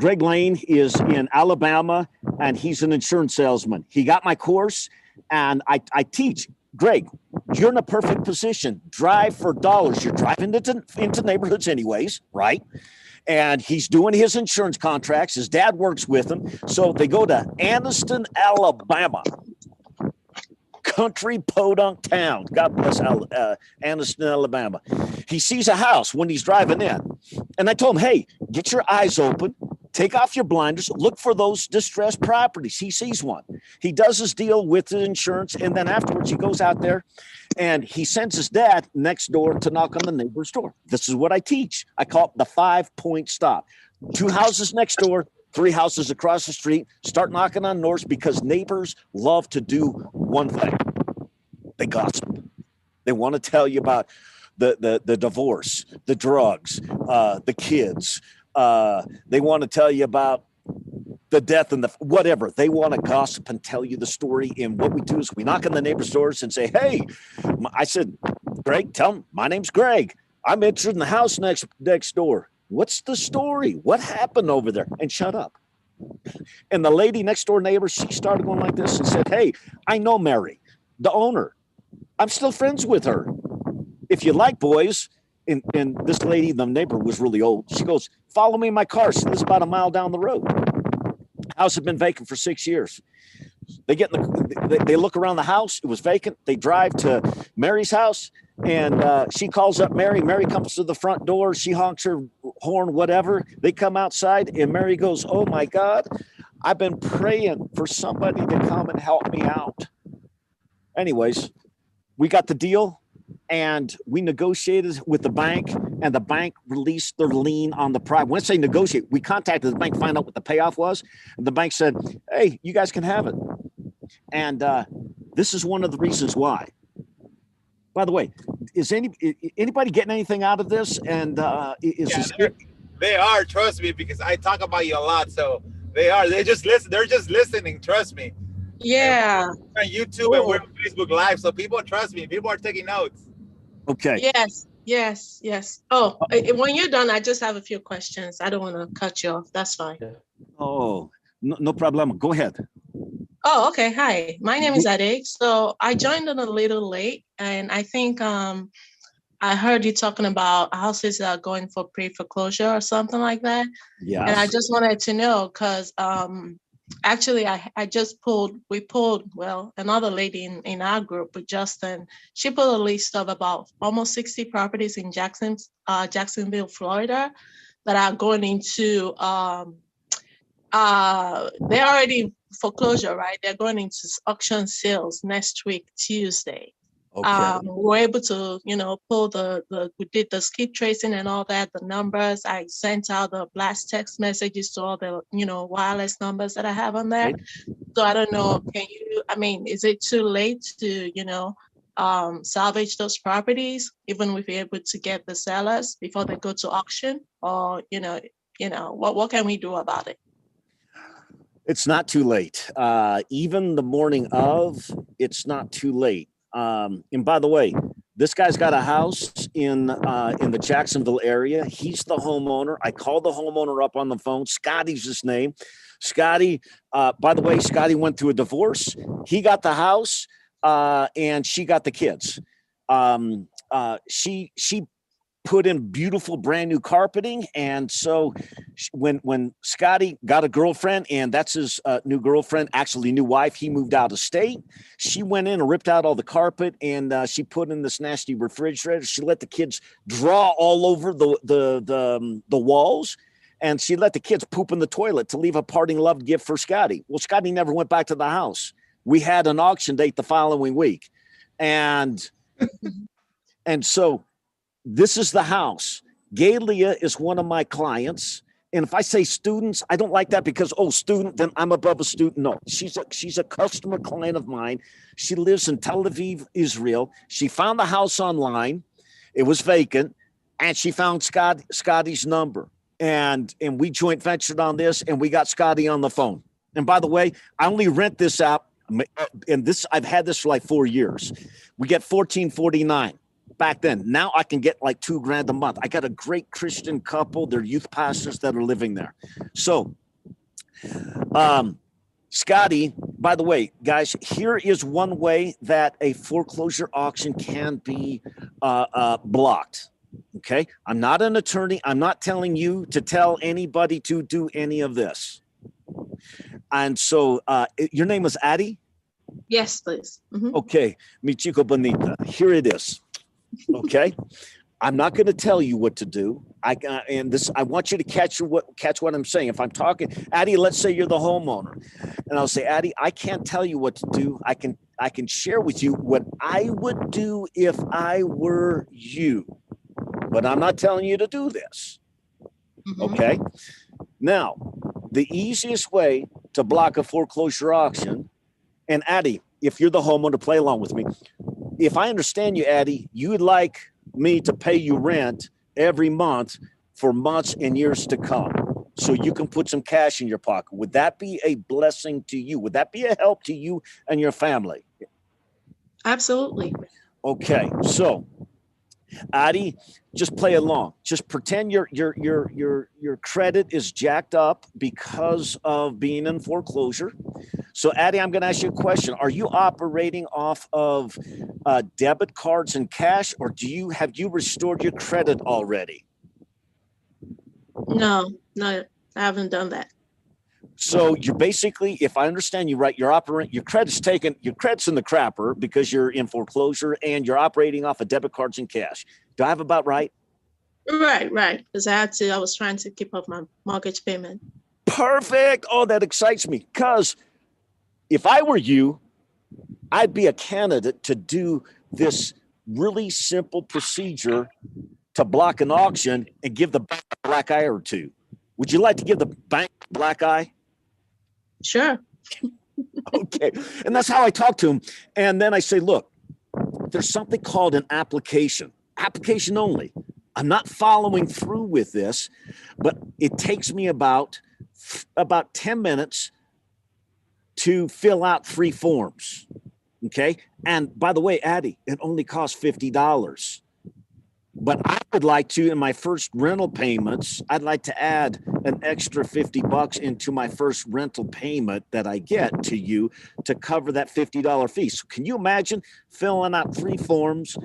S5: Lane is in Alabama, and he's an insurance salesman. He got my course, and I teach. Greg, you're in a perfect position. Drive for dollars. You're driving into neighborhoods anyways, right? And he's doing his insurance contracts. His dad works with him. So they go to Anniston, Alabama. Country podunk town. God bless Anniston, Alabama. He sees a house when he's driving in. And I told him, hey, get your eyes open. Take off your blinders. Look for those distressed properties. He sees one. He does his deal with the insurance. And then afterwards, he goes out there and he sends his dad next door to knock on the neighbor's door. This is what I teach. I call it the 5-point stop. 2 houses next door, 3 houses across the street. Start knocking on doors, because neighbors love to do one thing. They gossip. They want to tell you about the divorce, the drugs, the kids. They want to tell you about the death and the whatever. They want to gossip and tell you the story. And what we do is we knock on the neighbor's doors and say, hey, I said, Greg, tell them my name's Greg. I'm interested in the house next door. What's the story? What happened over there? And shut up. And the lady next door neighbor, she started going like this and said, hey, I know Mary, the owner. I'm still friends with her. If you like, boys. And this lady, the neighbor, was really old. She goes, follow me in my car. She lives about a mile down the road. House had been vacant for 6 years. They they look around the house. It was vacant. They drive to Mary's house, and she calls up Mary. Mary comes to the front door. She honks her horn, whatever. They come outside, and Mary goes, oh, my God, I've been praying for somebody to come and help me out. Anyways, we got the deal. And we negotiated with the bank, and the bank released their lien on the property. When I say negotiate, we contacted the bank to find out what the payoff was. And the bank said, hey, you guys can have it. And this is one of the reasons why. By the way, is anybody getting anything out of this? And
S2: they are, trust me, because I talk about you a lot. So they are. They just listen. They're just listening. Trust me.
S7: Yeah.
S2: We're on YouTube and we're on Facebook Live, so people trust me. People are taking notes.
S5: Okay.
S7: Yes. Oh, when you're done, I just have a few questions. I don't want to cut you off. That's fine.
S5: Oh, no problem. Go ahead.
S7: Oh, okay. Hi, my name is Ade. So I joined in a little late, and I think I heard you talking about houses that are going for pre-foreclosure or something like that.
S5: Yeah.
S7: And I just wanted to know because actually, we pulled, another lady in our group with Justin, she put a list of about almost 60 properties in Jacksonville, Florida, that are going into, they're already foreclosure, right? They're going into auction sales next week, Tuesday.
S5: Okay.
S7: We were able to, pull we did the skip tracing and all that, the numbers. I sent out the blast text messages to all the, wireless numbers that I have on there.
S5: Okay.
S7: So I don't know, is it too late to, salvage those properties, even if we're able to get the sellers before they go to auction? Or, what can we do about it?
S5: It's not too late. Even the morning of, it's not too late. And by the way, this guy's got a house in the Jacksonville area. He's the homeowner. I called the homeowner up on the phone. Scotty's his name. Scotty, by the way, Scotty went through a divorce. He got the house, and she got the kids. She put in beautiful brand new carpeting. And so when Scotty got a girlfriend, and that's his new girlfriend, actually new wife, he moved out of state. She went in and ripped out all the carpet, and she put in this nasty refrigerator. She let the kids draw all over the walls, and she let the kids poop in the toilet to leave a parting love gift for Scotty. Well, Scotty never went back to the house. We had an auction date the following week. And so this is the house. Galia is one of my clients. And if I say students, I don't like that because, student, then I'm above a student. No, she's a customer client of mine. She lives in Tel Aviv, Israel. She found the house online. It was vacant. And she found Scotty's number. And we joint ventured on this, and we got Scotty on the phone. And by the way, I only rent this out. And I've had this for like 4 years. We get $14.49. Back then. Now I can get like $2,000 a month. I got a great Christian couple. They're youth pastors that are living there. So, Scotty, by the way, guys, here is one way that a foreclosure auction can be blocked. Okay. I'm not an attorney. I'm not telling you to tell anybody to do any of this. And so, your name is Addie?
S7: Yes, please. Mm-hmm.
S5: Okay. Mi chico bonita. Here it is. Okay, I'm not going to tell you what to do. I want you to catch what I'm saying. If I'm talking, Addie, let's say you're the homeowner, and I'll say, Addie, I can't tell you what to do. I can share with you what I would do if I were you, but I'm not telling you to do this. Mm-hmm. Okay. Now, the easiest way to block a foreclosure auction, and Addie, if you're the homeowner, play along with me. If I understand you, Addie, you would like me to pay you rent every month for months and years to come, so you can put some cash in your pocket. Would that be a blessing to you? Would that be a help to you and your family?
S7: Absolutely.
S5: Okay, so Addie, just play along. Just pretend your credit is jacked up because of being in foreclosure. So, Addie, I'm going to ask you a question. Are you operating off of debit cards and cash, or have you restored your credit already?
S7: No, I haven't done that.
S5: So you're basically, if I understand you right, your credit's in the crapper because you're in foreclosure, and you're operating off of debit cards and cash. Do I have about right?
S7: Right. Because I was trying to keep up my mortgage payment.
S5: Perfect. Oh, that excites me. Because if I were you, I'd be a candidate to do this really simple procedure to block an auction and give the bank a black eye or two. Would you like to give the bank a black eye?
S7: Sure.
S5: Okay. And that's how I talk to him. And then I say, look, there's something called an application only. I'm not following through with this, but it takes me about 10 minutes to fill out 3 forms. Okay. And by the way, Addie, it only costs $50. But I would like to, in my first rental payments, I'd like to add an extra $50 into my first rental payment that I get to you to cover that $50 fee. So can you imagine filling out 3 forms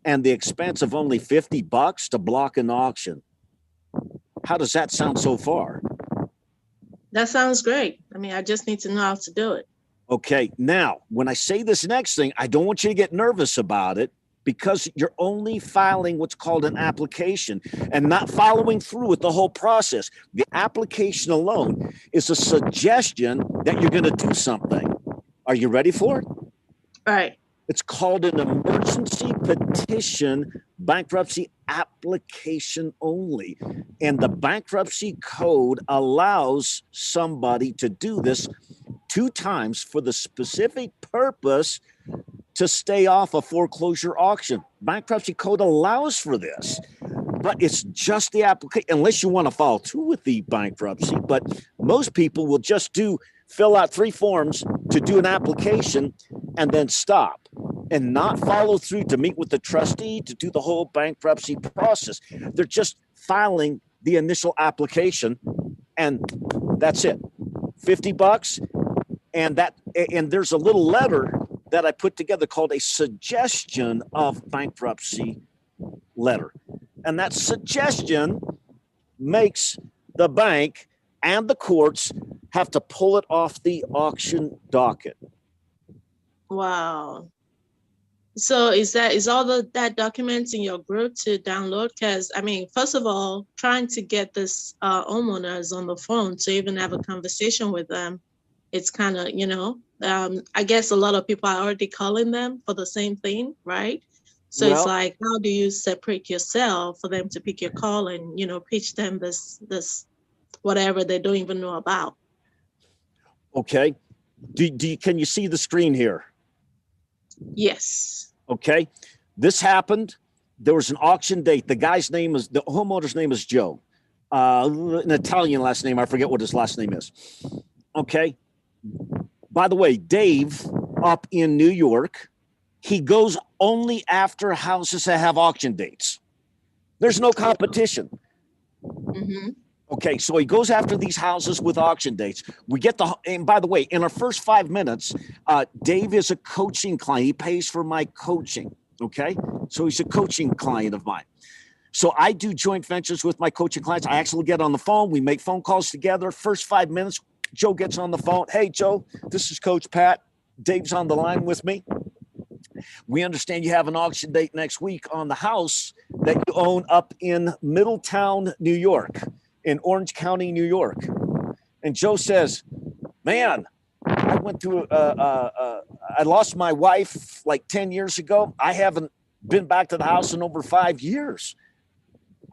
S5: and the expense of only $50 to block an auction? How does that sound so far?
S7: That sounds great. I mean, I just need to know how to do it.
S5: Okay. Now, when I say this next thing, I don't want you to get nervous about it. because you're only filing what's called an application and not following through with the whole process. The application alone is a suggestion that you're going to do something. Are you ready for it?
S7: Right.
S5: It's called an emergency petition bankruptcy application only. And the bankruptcy code allows somebody to do this 2 times for the specific purpose to stay off a foreclosure auction. Bankruptcy code allows for this, but it's just the application, unless you want to follow through with the bankruptcy. But most people will just fill out 3 forms to do an application and then stop and not follow through to meet with the trustee to do the whole bankruptcy process. They're just filing the initial application and that's it. $50. And there's a little letter that I put together called a suggestion of bankruptcy letter. And that suggestion makes the bank and the courts have to pull it off the auction docket.
S7: Wow. So is all that documents in your group to download? Because I mean, first of all, trying to get this homeowners on the phone to even have a conversation with them, it's kind of, I guess a lot of people are already calling them for the same thing, right? So it's like, how do you separate yourself for them to pick your call and, pitch them this whatever they don't even know about?
S5: Okay. Can you see the screen here?
S7: Yes.
S5: Okay. This happened. There was an auction date. The homeowner's name is Joe. An Italian last name. I forget what his last name is. Okay. By the way, Dave up in New York, he goes only after houses that have auction dates. There's no competition.
S7: Mm-hmm.
S5: Okay, so he goes after these houses with auction dates. And by the way, in our first 5 minutes, Dave is a coaching client. He pays for my coaching, okay? So he's a coaching client of mine. So I do joint ventures with my coaching clients. I actually get on the phone. We make phone calls together. First 5 minutes, Joe gets on the phone. Hey, Joe, this is Coach Pat. Dave's on the line with me. We understand you have an auction date next week on the house that you own up in Middletown, New York. In Orange County, New York. And Joe says, man, I went through, I lost my wife like 10 years ago. I haven't been back to the house in over 5 years.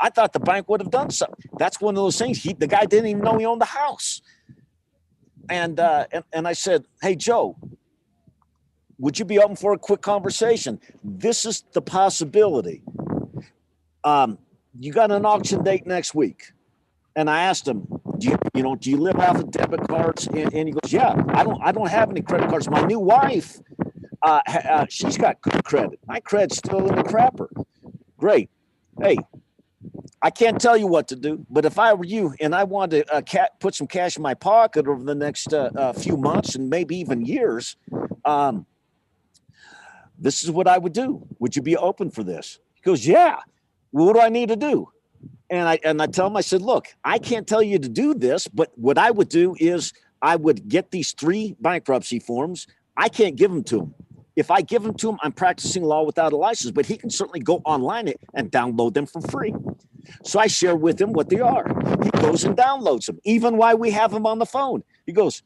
S5: I thought the bank would have done something. That's one of those things. The guy didn't even know he owned the house. And I said, hey, Joe, would you be open for a quick conversation? This is the possibility. You got an auction date next week. And I asked him, do you live off of debit cards? And he goes, yeah, I don't have any credit cards. My new wife, she's got good credit. My credit's still in the crapper. Great. Hey, I can't tell you what to do, but if I were you and I wanted to put some cash in my pocket over the next few months and maybe even years, this is what I would do. Would you be open for this? He goes, yeah. Well, what do I need to do? And I tell him, I said, look, I can't tell you to do this, but what I would do is I would get these 3 bankruptcy forms. I can't give them to him. If I give them to him, I'm practicing law without a license, but he can certainly go online and download them for free. So I share with him what they are. He goes and downloads them, even while we have him on the phone. He goes,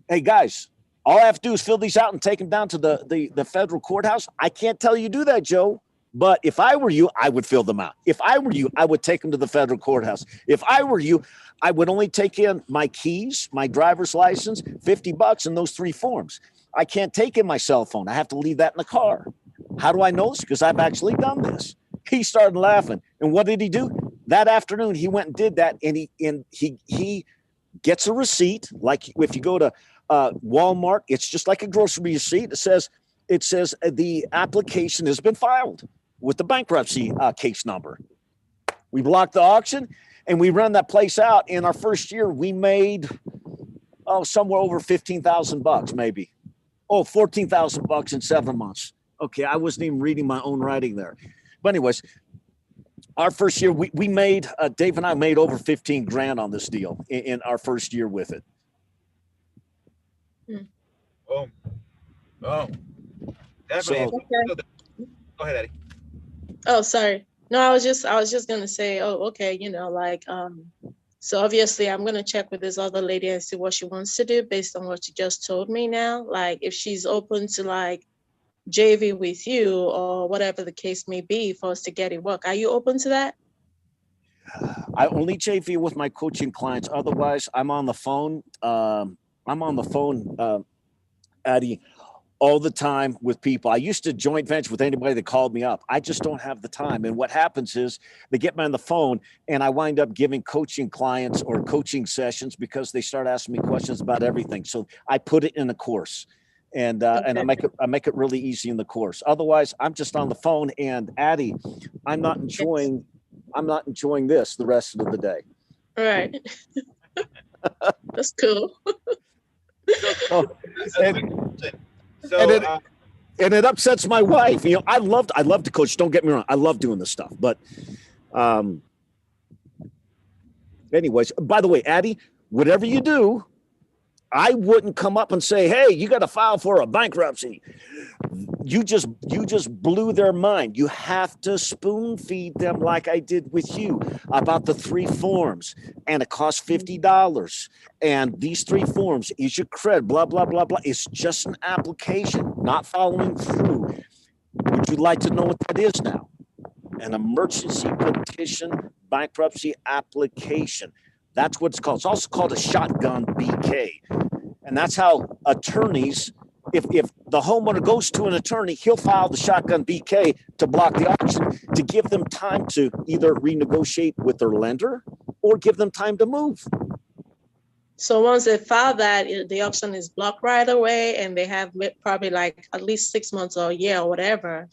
S5: hey, guys, all I have to do is fill these out and take them down to the federal courthouse. I can't tell you to do that, Joe. But if I were you, I would fill them out. If I were you, I would take them to the federal courthouse. If I were you, I would only take in my keys, my driver's license, $50 and those 3 forms. I can't take in my cell phone. I have to leave that in the car. How do I know this? Because I've actually done this. He started laughing. And what did he do? That afternoon, he went and did that. And he gets a receipt. Like if you go to Walmart, it's just like a grocery receipt. It says the application has been filed with the bankruptcy case number. We blocked the auction and we ran that place out. In our first year, we made somewhere over $15,000 maybe. $14,000 in 7 months. Okay, I wasn't even reading my own writing there. But anyways, our first year, we made, Dave and I made over 15 grand on this deal in our first year with it.
S2: Oh, definitely.
S7: Okay.
S2: Go ahead, Eddie.
S7: Oh, sorry. No, I was just gonna say, oh, okay, like so obviously I'm gonna check with this other lady and see what she wants to do based on what you just told me now. Like if she's open to like JV with you or whatever the case may be for us to get it work. Are you open to that?
S5: I only JV with my coaching clients. Otherwise, I'm on the phone. Addie, all the time with people. I used to joint venture with anybody that called me up. I just don't have the time. And what happens is they get me on the phone and I wind up giving coaching clients or coaching sessions because they start asking me questions about everything. So I put it in a course and I make it really easy in the course. Otherwise, I'm just on the phone. And Addie, I'm not enjoying this the rest of the day.
S7: All right. That's cool.
S5: Oh,
S2: So,
S5: and it upsets my wife. I love to coach. Don't get me wrong. I love doing this stuff. But anyways, by the way, Addie, whatever you do, I wouldn't come up and say, hey, you got to file for a bankruptcy. You just blew their mind. You have to spoon feed them like I did with you about the 3 forms, and it costs $50. And these 3 forms is your credit, blah, blah, blah, blah. It's just an application, not following through. Would you like to know what that is now? An emergency petition bankruptcy application. That's what it's called. It's also called a shotgun BK. And that's how attorneys, if the homeowner goes to an attorney, he'll file the shotgun BK to block the auction to give them time to either renegotiate with their lender or give them time to move.
S7: So once they file that, the auction is blocked right away, and they have probably like at least 6 months or a year or whatever,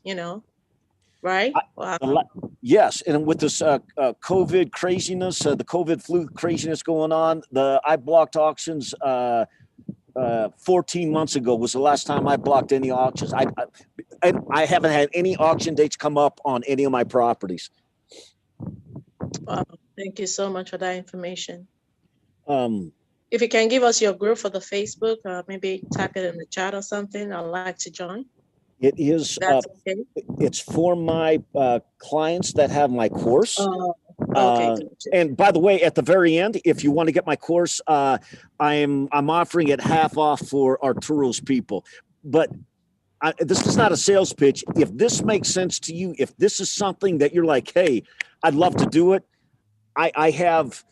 S7: right? Wow.
S5: Yes, and with this COVID craziness, the COVID flu craziness going on, I blocked auctions 14 months ago was the last time I blocked any auctions. I haven't had any auction dates come up on any of my properties.
S7: Wow. Thank you so much for that information.
S5: If
S7: you can give us your group for the Facebook, maybe type it in the chat or something, I'd like to join.
S5: It is.
S7: That's okay.
S5: It's for my clients that have my course.
S7: Okay.
S5: And by the way, at the very end, if you want to get my course, I'm offering it half off for Arturo's people. But this is not a sales pitch. If this makes sense to you, if this is something that you're like, hey, I'd love to do it. I have.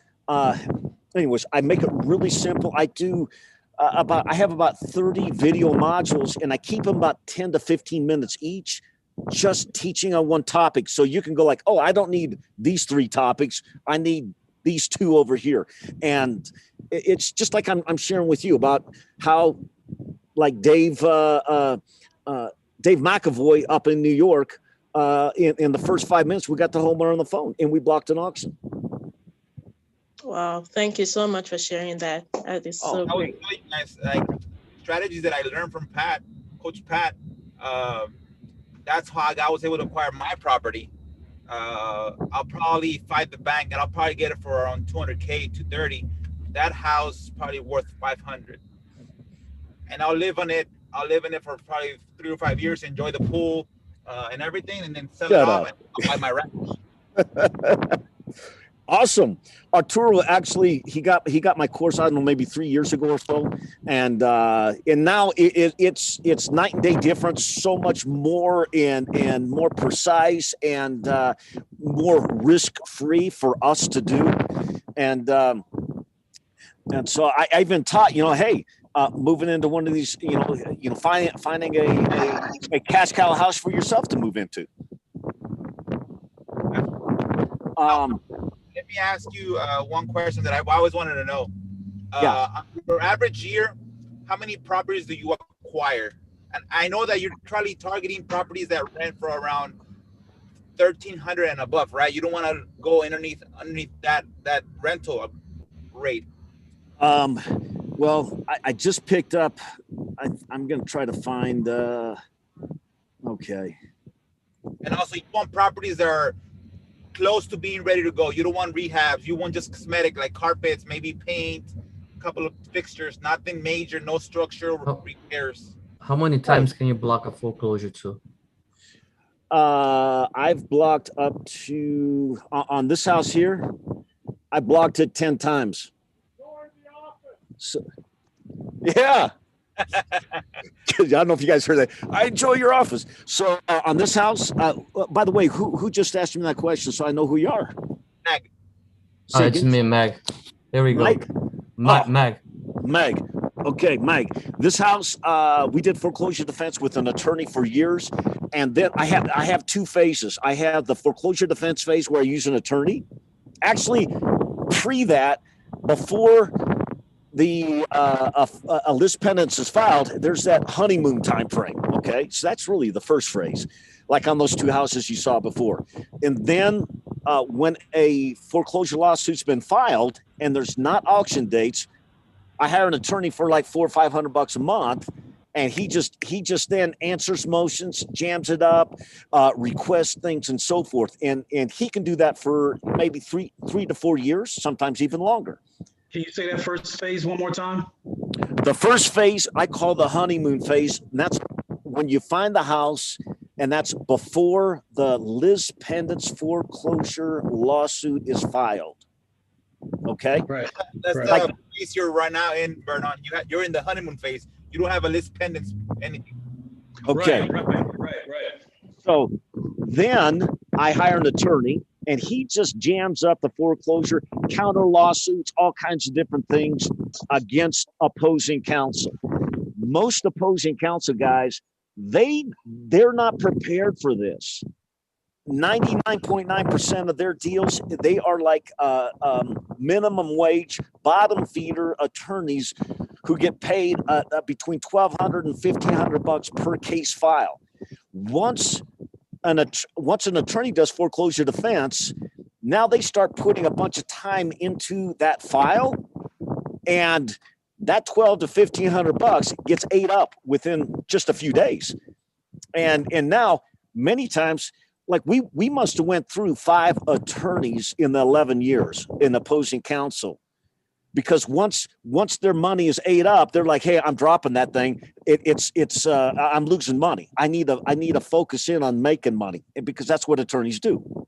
S5: Anyways, I make it really simple. I do. I have about 30 video modules, and I keep them about 10 to 15 minutes each, just teaching on one topic. So you can go like, oh, I don't need these 3 topics. I need these 2 over here. And it's just like I'm sharing with you about how, like Dave McAvoy up in New York, in the first 5 minutes, we got the homeowner on the phone and we blocked an auction.
S7: Wow, thank you so much for sharing that. That is so great.
S2: Really nice. Like strategies that I learned from Coach Pat. That's how I was able to acquire my property. I'll probably fight the bank and I'll probably get it for around 200K, 230. That house is probably worth 500. And I'll live in it for probably 3 or 5 years, enjoy the pool and everything, and then sell it off and buy my rent.
S5: Awesome. Arturo, actually, he got my course, I don't know, maybe 3 years ago or so. And now it's night and day difference, so much more and more precise and more risk-free for us to do. And so I even taught, hey, moving into one of these, finding a cash cow house for yourself to move into.
S2: Let me ask you one question that I've always wanted to know.
S5: Yeah.
S2: For average year, how many properties do you acquire? And I know that you're probably targeting properties that rent for around 1,300 and above, right? You don't want to go underneath that rental rate.
S5: Well, I just picked up. I'm going to try to find. Okay.
S2: And also, you want properties that are close to being ready to go. You don't want rehabs. You want just cosmetic, like carpets, maybe paint, a couple of fixtures, nothing major, no structural repairs.
S4: How many times can you block a foreclosure to?
S5: I've blocked up to on this house here. I blocked it 10 times. So, yeah. I don't know if you guys heard that. I enjoy your office. So on this house, by the way, who just asked me that question? So I know who you are.
S2: Mag.
S4: It's me, Meg. Here we go.
S5: Mike?
S4: Meg.
S5: Meg. Okay, Meg. This house, we did foreclosure defense with an attorney for years, and then I have two phases. I have the foreclosure defense phase where I use an attorney. Actually, that, before the a list pendants is filed, there's that honeymoon time frame. Okay, so that's really the first phase, like on those two houses you saw before. And then when a foreclosure lawsuit's been filed and there's not auction dates, I hire an attorney for like $400 or $500 a month, and he just then answers motions, jams it up, requests things, and so forth. And he can do that for maybe three to 4 years, sometimes even longer.
S8: Can you say that first phase one more time?
S5: The first phase I call the honeymoon phase, and that's when you find the house, and that's before the lis pendens foreclosure lawsuit is filed. Okay.
S8: Right.
S2: That's
S8: Right.
S2: the phase you're right now in, Vernon. You're in the honeymoon phase. You don't have a list pendants anything.
S5: Okay.
S8: Right.
S5: So then I hire an attorney, and he just jams up the foreclosure, counter lawsuits, all kinds of different things against opposing counsel. Most opposing counsel guys, they're not prepared for this. 99.9% of their deals, they are like minimum wage, bottom feeder attorneys who get paid between $1,200 and $1,500 per case file. Once an attorney does foreclosure defense, now they start putting a bunch of time into that file, and that $1,200 to $1,500 gets ate up within just a few days. And now many times, like we must have went through 5 attorneys in the 11 years in opposing counsel, because once their money is ate up, they're like, hey, I'm dropping that thing. I'm losing money. I need to focus in on making money, because that's what attorneys do.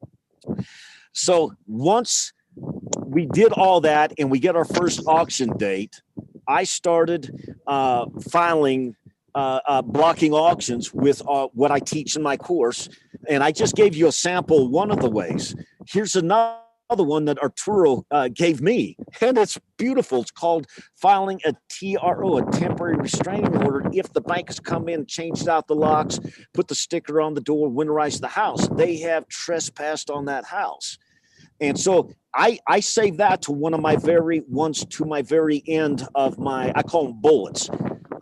S5: So once we did all that and we get our first auction date, I started filing blocking auctions with what I teach in my course. And I just gave you a sample, one of the ways. Here's another one that Arturo gave me, and it's beautiful. It's called filing a TRO, a temporary restraining order, if the bank has come in, changed out the locks, put the sticker on the door, winterized the house. They have trespassed on that house. And so I save that to my very end of my, I call them bullets.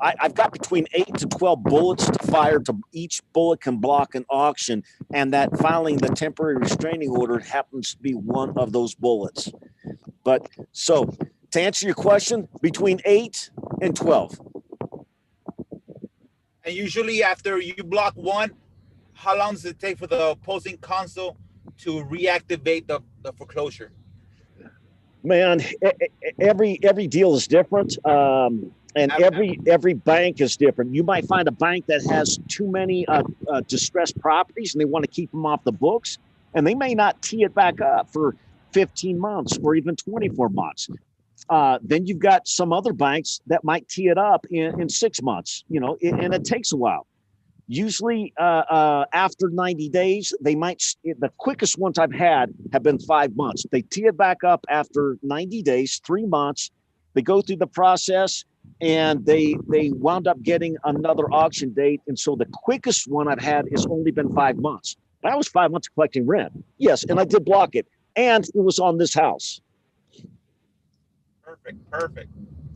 S5: I've got between 8 to 12 bullets to fire. To each bullet can block an auction, and that filing the temporary restraining order happens to be one of those bullets. But so to answer your question, between 8 and 12.
S2: And usually after you block one, how long does it take for the opposing counsel to reactivate the foreclosure?
S5: Man, every deal is different. And every bank is different. You might find a bank that has too many distressed properties, and they want to keep them off the books, and they may not tee it back up for 15 months or even 24 months. Then you've got some other banks that might tee it up in 6 months, and it takes a while. Usually after 90 days, the quickest ones I've had have been 5 months. They tee it back up after 90 days, 3 months. They go through the process, and they wound up getting another auction date. And so the quickest one I've had has only been 5 months. But I was 5 months collecting rent. Yes, and I did block it. And it was on this house.
S2: Perfect.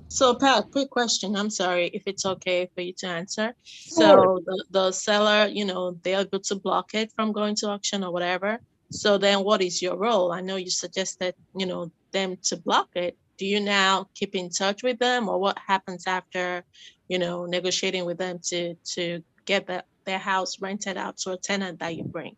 S7: So Pat, quick question. I'm sorry if it's okay for you to answer.
S5: Sure.
S7: So the seller, they are good to block it from going to auction or whatever. So then what is your role? I know you suggested, them to block it. Do you now keep in touch with them, or what happens after, negotiating with them to get their house rented out to a tenant that you bring?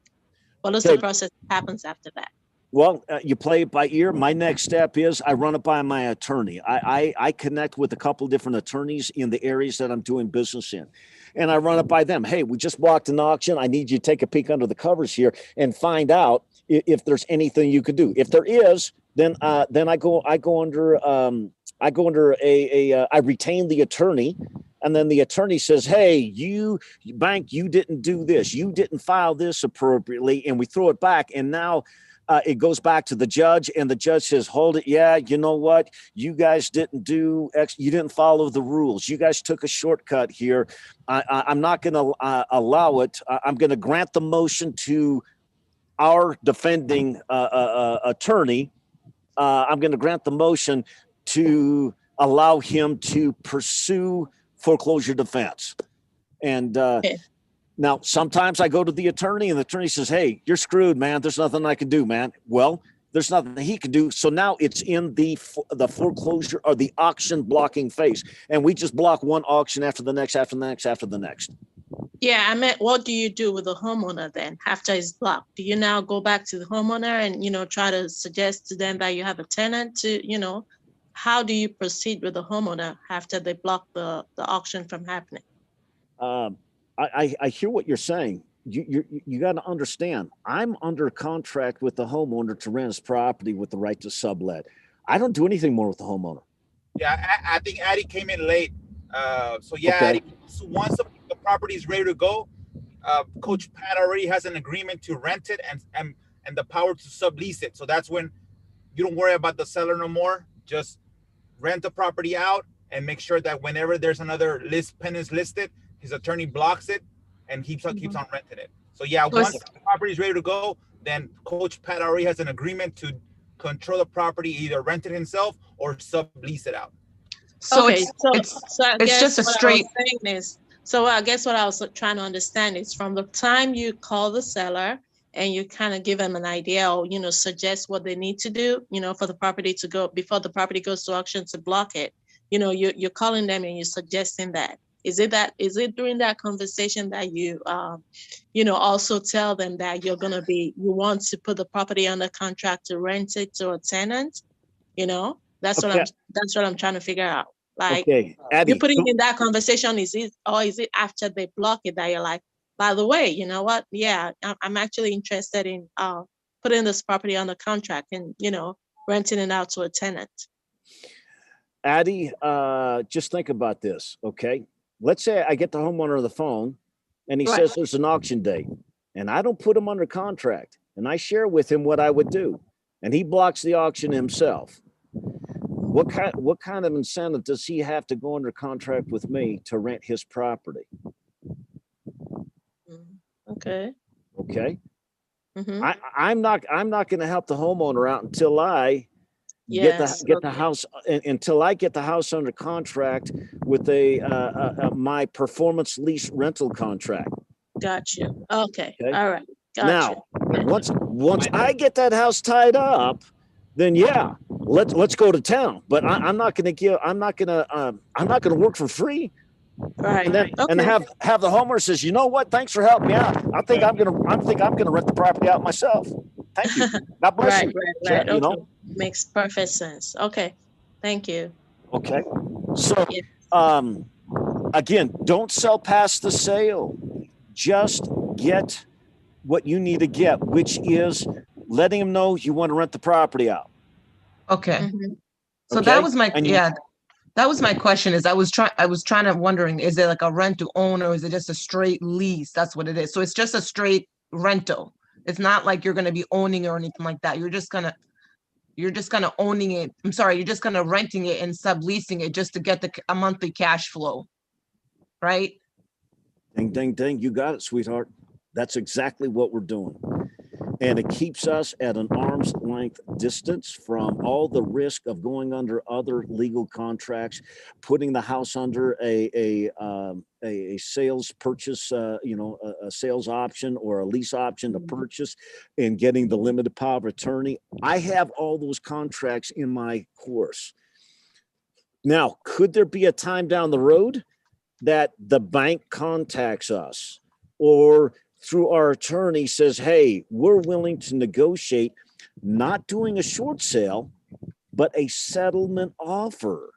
S7: What is the process that happens after that?
S5: Well, you play it by ear. My next step is I run it by my attorney. I connect with a couple different attorneys in the areas that I'm doing business in. And I run it by them. Hey, we just blocked an auction. I need you to take a peek under the covers here and find out if there's anything you could do. If there is, then I go under I retain the attorney. And then the attorney says, hey, you bank, you didn't do this. You didn't file this appropriately. And we throw it back. And now it goes back to the judge, and the judge says, hold it. Yeah, you know what? You guys didn't do X. You didn't follow the rules. You guys took a shortcut here. I'm not going to allow it. I'm going to grant the motion to our defending attorney. I'm going to grant the motion to allow him to pursue foreclosure defense. And now, sometimes I go to the attorney and the attorney says, hey, you're screwed, man. There's nothing I can do, man. Well, there's nothing he can do. So now it's in the foreclosure or the auction blocking phase. And we just block one auction after the next, after the next, after the next.
S7: Yeah, I meant, what do you do with the homeowner then after it's blocked? Do you now go back to the homeowner and, try to suggest to them that you have a tenant to, how do you proceed with the homeowner after they block the auction from happening?
S5: I hear what you're saying. You got to understand, I'm under contract with the homeowner to rent his property with the right to sublet. I don't do anything more with the homeowner.
S2: Yeah, I think Addie came in late. So yeah,
S5: Okay.
S2: Addie, so once the property is ready to go, Coach Pat already has an agreement to rent it and the power to sublease it. So that's when you don't worry about the seller no more. Just rent the property out and make sure that whenever there's another tenants listed, his attorney blocks it and keeps on renting it. So yeah, once the property is ready to go, then Coach Pat already has an agreement to control the property, either rent it himself or sublease it out.
S9: So
S7: Okay,
S9: it's just a straight.
S7: So I guess what I was trying to understand is from the time you call the seller and you kind of give them an idea or, suggest what they need to do, for the property to go, before the property goes to auction to block it, you're calling them and you're suggesting that. Is it during that conversation that you, also tell them that you want to put the property under contract to rent it to a tenant? That's what I'm trying to figure out. Like,
S5: okay, Abby,
S7: you're putting in that conversation, is it after they block it that you're like, by the way, you know what? Yeah, I'm actually interested in putting this property under contract and, renting it out to a tenant.
S5: Addie, just think about this, okay? Let's say I get the homeowner on the phone and he says there's an auction date and I don't put him under contract and I share with him what I would do and he blocks the auction himself. What kind of incentive does he have to go under contract with me to rent his property?
S7: Okay.
S5: Okay.
S7: Mm-hmm.
S5: I'm not going to help the homeowner out until I get the house until I get the house under contract with my performance lease rental contract.
S7: Got you. Okay. All right.
S5: Now, once I get that house tied up, then yeah, let's go to town. But I'm not going to work for free.
S7: Right.
S5: And then and have the homeowner says, you know what? Thanks for helping me out. I think I'm gonna rent the property out myself. Thank you. God bless you.
S7: Right. Okay. Makes perfect sense. Okay. Thank you.
S5: Okay. So again, don't sell past the sale. Just get what you need to get, which is letting them know you want to rent the property out.
S9: Okay.
S7: Mm-hmm.
S9: So that was my that was my question. Is I was wondering, is it like a rent to own or is it just a straight lease? That's what it is. So it's just a straight rental. It's not like you're going to be owning or anything like that. You're just kind of owning it. I'm sorry. You're just kind of renting it and subleasing it just to get a monthly cash flow. Right?
S5: Ding, ding, ding. You got it, sweetheart. That's exactly what we're doing. And it keeps us at an arm's length distance from all the risk of going under other legal contracts, putting the house under a sales purchase, a sales option or a lease option to purchase, and getting the limited power of attorney. I have all those contracts in my course. Now, could there be a time down the road that the bank contacts us or through our attorney says, hey, we're willing to negotiate not doing a short sale, but a settlement offer.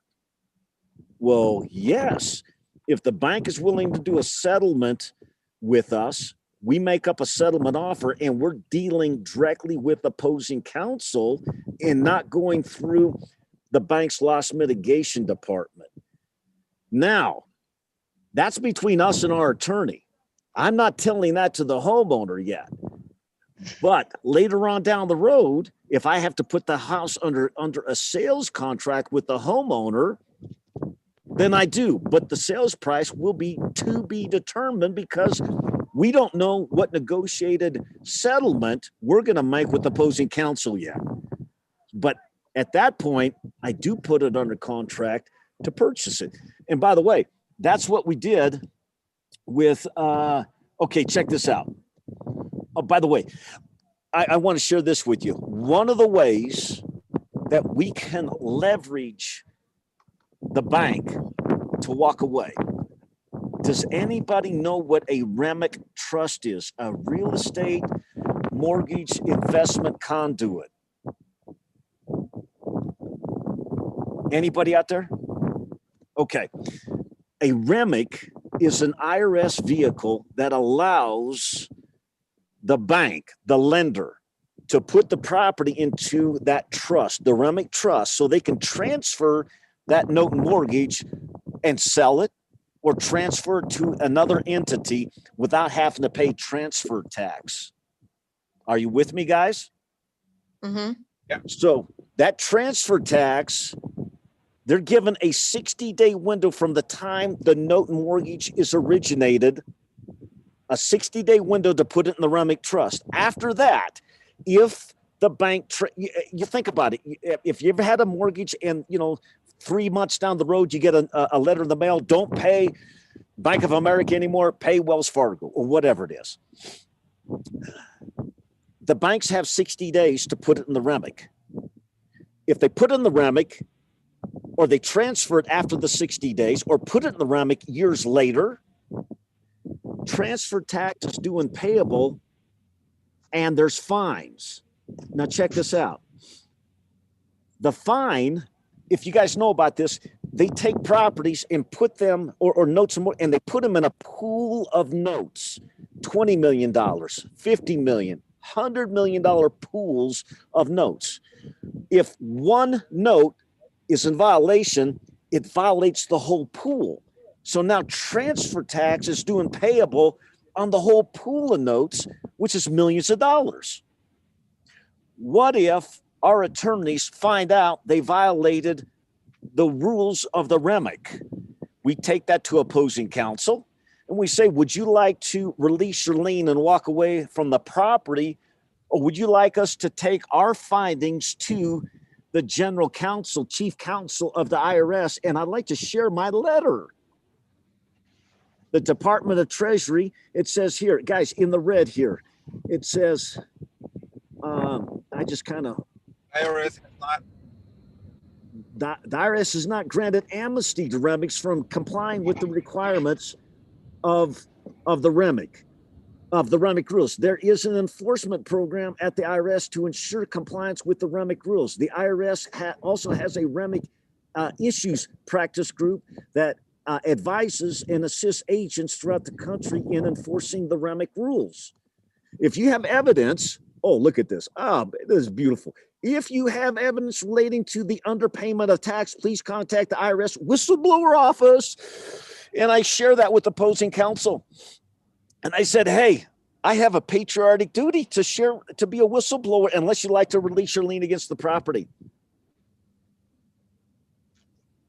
S5: Well, yes, if the bank is willing to do a settlement with us, we make up a settlement offer and we're dealing directly with opposing counsel and not going through the bank's loss mitigation department. Now, that's between us and our attorney. I'm not telling that to the homeowner yet. But later on down the road, if I have to put the house under a sales contract with the homeowner, then I do. But the sales price will be to be determined because we don't know what negotiated settlement we're going to make with opposing counsel yet. But at that point, I do put it under contract to purchase it. And by the way, that's what we did with, okay, check this out. Oh, by the way, I want to share this with you. One of the ways that we can leverage the bank to walk away. Does anybody know what a REMIC trust is? A real estate mortgage investment conduit. Anybody out there? Okay. A REMIC is an IRS vehicle that allows the bank, the lender, to put the property into that trust, the REMIC trust, so they can transfer that note and mortgage and sell it or transfer it to another entity without having to pay transfer tax. Are you with me, guys?
S7: Mm-hmm.
S2: Yeah.
S5: So that transfer tax, they're given a 60-day window from the time the note and mortgage is originated, a 60-day window to put it in the REMIC trust. After that, if the bank, you think about it, if you ever had a mortgage and, 3 months down the road, you get a letter in the mail, don't pay Bank of America anymore, pay Wells Fargo or whatever it is. The banks have 60 days to put it in the REMIC. If they put it in the REMIC, or they transfer it after the 60 days, or put it in the REMIC years later, transfer tax is due and payable, and there's fines. Now check this out. The fine, if you guys know about this, they take properties and put them, or notes and more, and they put them in a pool of notes, $20 million, $50 million, $100 million pools of notes. If one note is in violation, it violates the whole pool. So now transfer tax is due and payable on the whole pool of notes, which is millions of dollars. What if our attorneys find out they violated the rules of the REMIC? We take that to opposing counsel and we say, would you like to release your lien and walk away from the property? Or would you like us to take our findings to the general counsel, chief counsel of the IRS? And I'd like to share my letter. The Department of Treasury, it says here, guys, in the red here, it says, I just kind of,
S2: IRS not.
S5: The IRS has not granted amnesty to REMICs from complying with the requirements of the REMIC rules. There is an enforcement program at the IRS to ensure compliance with the REMIC rules. The IRS also has a REMIC issues practice group that advises and assists agents throughout the country in enforcing the REMIC rules. If you have evidence, oh, look at this. This is beautiful. If you have evidence relating to the underpayment of tax, please contact the IRS whistleblower office. And I share that with opposing counsel. And I said, hey, I have a patriotic duty to be a whistleblower unless you like to release your lien against the property.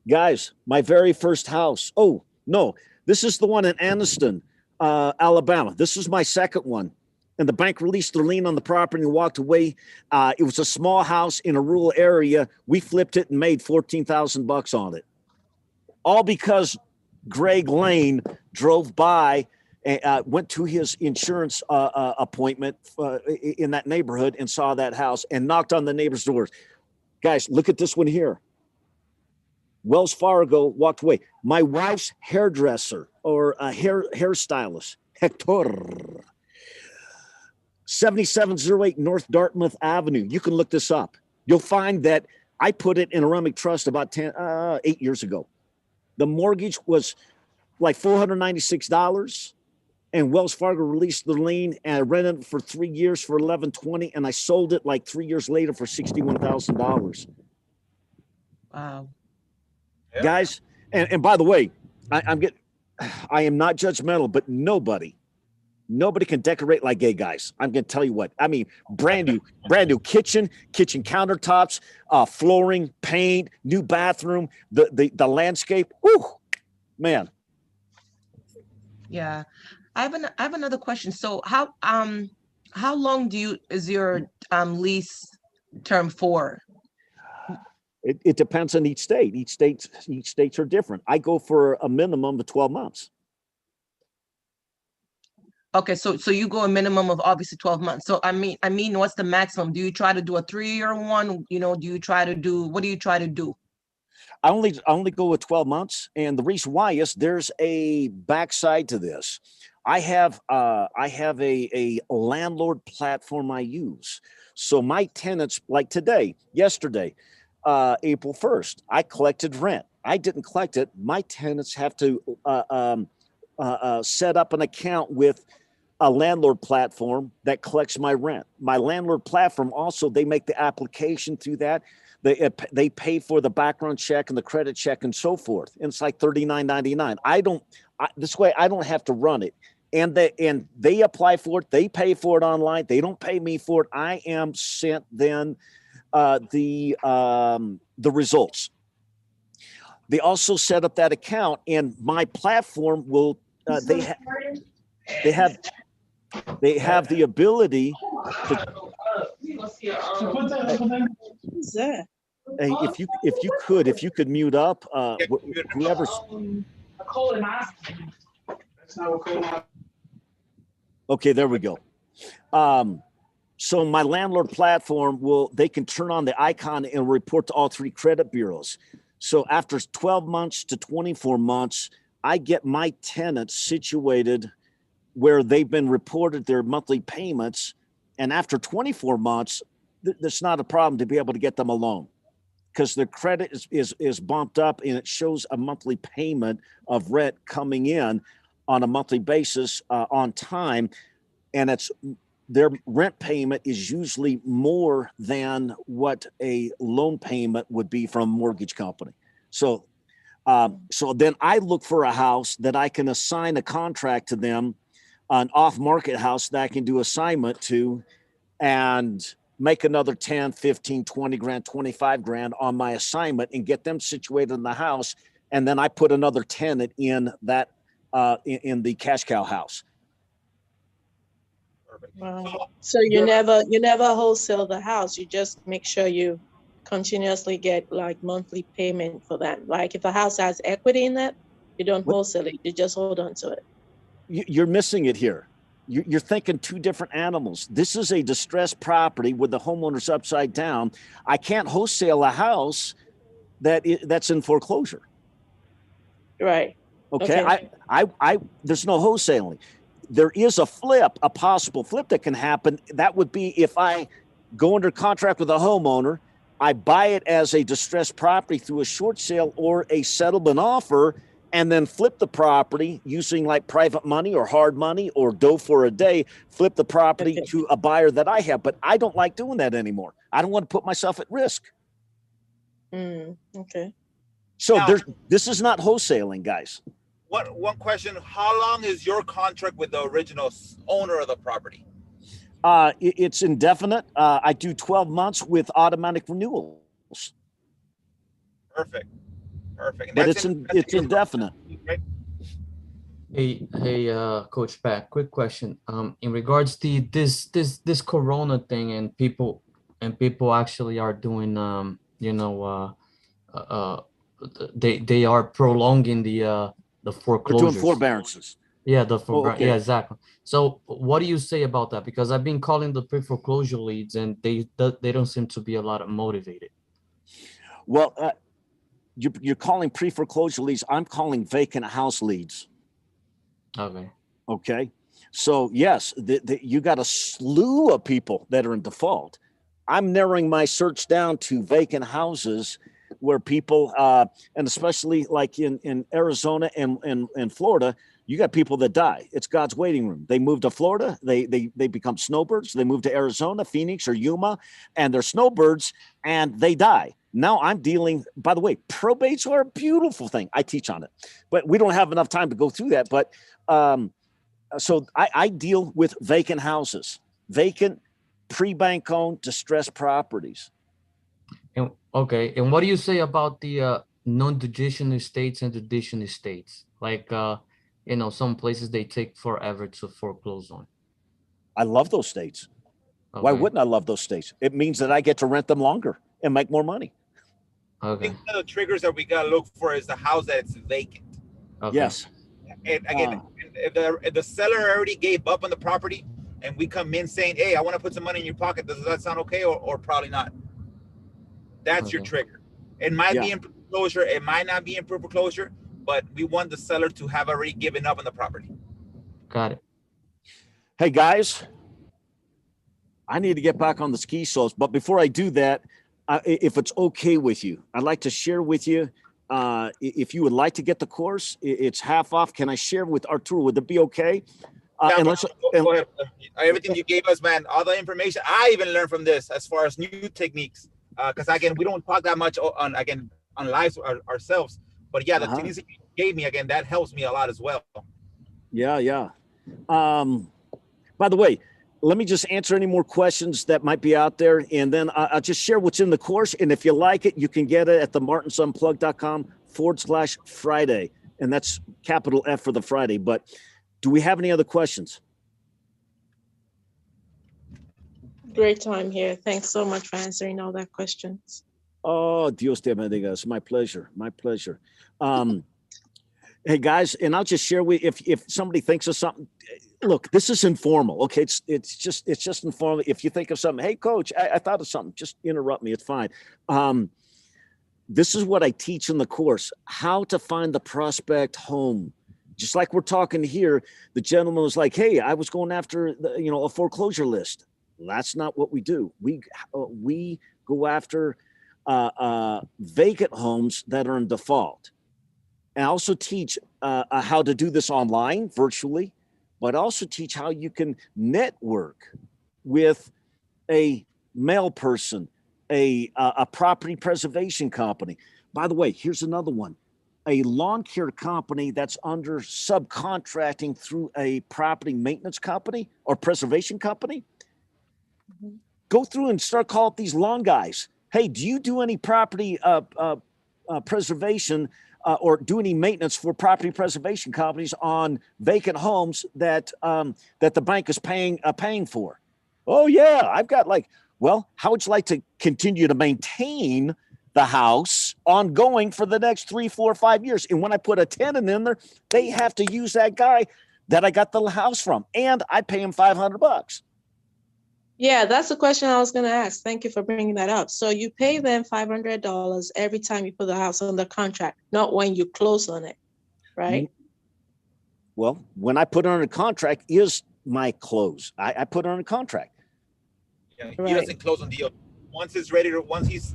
S5: Guys, my very first house. Oh, no, this is the one in Anniston, Alabama. This is my second one. And the bank released their lien on the property and walked away. It was a small house in a rural area. We flipped it and made $14,000 on it. All because Greg Lane drove by and went to his insurance appointment in that neighborhood and saw that house and knocked on the neighbor's doors. Guys, look at this one here. Wells Fargo walked away. My wife's hairdresser or a hairstylist, Hector, 7708 North Dartmouth Avenue. You can look this up. You'll find that I put it in a Remick trust about 8 years ago. The mortgage was like $496, and Wells Fargo released the lien, and I rented it for 3 years for $1,120, and I sold it like 3 years later for $61,000.
S9: Wow.
S2: Yeah.
S5: Guys, and by the way, I am not judgmental, but nobody can decorate like gay guys. I'm gonna tell you what. I mean, brand new kitchen countertops, flooring, paint, new bathroom, the landscape. Woo, man.
S9: Yeah. I have another question. So how long is your lease term for?
S5: It depends on each state. Each states are different. I go for a minimum of 12 months.
S9: Okay, so you go a minimum of obviously 12 months. So I mean, what's the maximum? Do you try to do a 3-year one? You know, what do you try to do?
S5: I only go with 12 months, and the reason why is there's a backside to this. I have a landlord platform I use. So my tenants, like yesterday, April 1st, I collected rent. I didn't collect it. My tenants have to set up an account with a landlord platform that collects my rent. My landlord platform also, they make the application through that. They pay for the background check and the credit check and so forth. And it's like $39.99. This way I don't have to run it. And they apply for it. They pay for it online. They don't pay me for it. I am sent then the results. They also set up that account, and my platform will. They have the ability to.
S7: Who's that?
S5: Hey, if you could mute up, whoever's. Okay, there we go. So my landlord platform they can turn on the icon and report to all 3 credit bureaus. So after 12 months to 24 months, I get my tenants situated where they've been reported their monthly payments. And after 24 months, that's not a problem to be able to get them a loan, because their credit is bumped up and it shows a monthly payment of rent coming in on a monthly basis on time. And their rent payment is usually more than what a loan payment would be from a mortgage company. So then I look for a house that I can assign a contract to them, an off-market house that I can do assignment to and make another 10, 15, 20 grand, 25 grand on my assignment and get them situated in the house. And then I put another tenant in that, in the cash cow house.
S7: Wow. So you never wholesale the house. You just make sure you continuously get like monthly payment for that. Like if a house has equity in it, you don't wholesale it. You just hold on to it.
S5: You're missing it here. You're thinking 2 different animals. This is a distressed property with the homeowner's upside down. I can't wholesale a house that's in foreclosure.
S7: Right.
S5: Okay. There's no wholesaling. There is a possible flip that can happen. That would be if I go under contract with a homeowner, I buy it as a distressed property through a short sale or a settlement offer, and then flip the property using like private money or hard money or dough for a day, flip the property to a buyer that I have. But I don't like doing that anymore. I don't want to put myself at risk.
S7: Okay.
S5: So this is not wholesaling, guys.
S2: One question: how long is your contract with the original owner of the property?
S5: It's indefinite. I do 12 months with automatic renewals.
S2: Perfect.
S5: But it's indefinite.
S2: Right?
S4: Hey, Coach Pat, quick question. In regards to this Corona thing, and people actually are doing, they are prolonging the foreclosures.
S5: They're doing forbearances.
S4: Yeah,
S5: okay.
S4: Yeah, exactly. So what do you say about that? Because I've been calling the pre-foreclosure leads, and they don't seem to be a lot motivated.
S5: Well, you're calling pre-foreclosure leads. I'm calling vacant house leads.
S4: Okay.
S5: Okay. So yes, you got a slew of people that are in default. I'm narrowing my search down to vacant houses where people, and especially like in Arizona and Florida, you got people that die. It's God's waiting room. They move to Florida, they become snowbirds. They move to Arizona, Phoenix, or Yuma, and they're snowbirds, and they die. Now I'm dealing. By the way, probates are a beautiful thing. I teach on it, but we don't have enough time to go through that. But so I deal with vacant houses, vacant, pre-bank owned, distressed properties.
S4: And okay, and what do you say about the non-judicial estates and judicial estates? Like some places they take forever to foreclose on.
S5: I love those states.
S4: Okay.
S5: Why wouldn't I love those states? It means that I get to rent them longer and make more money.
S2: I
S4: Okay.
S2: think one of the triggers that we gotta look for is the house that's vacant.
S4: Okay.
S5: Yes.
S2: And again, if the seller already gave up on the property, and we come in saying, "Hey, I want to put some money in your pocket," does that sound okay, or probably not? That's your
S4: Okay.
S2: trigger. It might be
S5: Yeah.
S2: in foreclosure, it might not be in foreclosure, but we want the seller to have already given up on the property.
S4: Got it.
S5: Hey guys, I need to get back on the ski slopes, but before I do that, if it's okay with you, I'd like to share with you. If you would like to get the course, it's half off. Can I share with Arturo? Would it be okay?
S2: Yeah,
S5: And
S2: bro,
S5: let's
S2: go ahead. Everything you gave us, man, all the information I even learned from this as far as new techniques. Because again, we don't talk that much on lives ourselves. But yeah, the techniques that you gave me, again, that helps me a lot as well.
S5: Yeah. By the way, let me just answer any more questions that might be out there, and then I'll just share what's in the course. And if you like it, you can get it at the martinsunplug.com/Friday. And that's capital F for the Friday. But do we have any other questions?
S7: Great time here. Thanks so much for answering all that questions.
S5: Oh, Dios te bendiga. It's my pleasure. My pleasure. Hey guys, and I'll just share with if somebody thinks of something. Look, this is informal. Okay, it's just informal. If you think of something, hey coach, I thought of something. Just interrupt me. It's fine. This is what I teach in the course: how to find the prospect home. Just like we're talking here, the gentleman was like, "Hey, I was going after a foreclosure list." That's not what we do. We go after vacant homes that are in default. And I also teach how to do this online, virtually, but also teach how you can network with a mail person, a property preservation company. By the way, here's another one. A lawn care company that's under subcontracting through a property maintenance company or preservation company. Mm-hmm. Go through and start calling up these lawn guys. Hey, do you do any property preservation or do any maintenance for property preservation companies on vacant homes that the bank is paying for? Oh yeah, I've got well, how would you like to continue to maintain the house ongoing for the next 3, 4, 5 years? And when I put a tenant in there, they have to use that guy that I got the house from, and I pay him $500.
S7: Yeah, that's the question I was going to ask. Thank you for bringing that up. So you pay them $500 every time you put the house under contract, not when you close on it, right?
S5: Well, when I put it under contract is my close. I put it under contract.
S2: Yeah, he doesn't close on deal. Once it's ready to,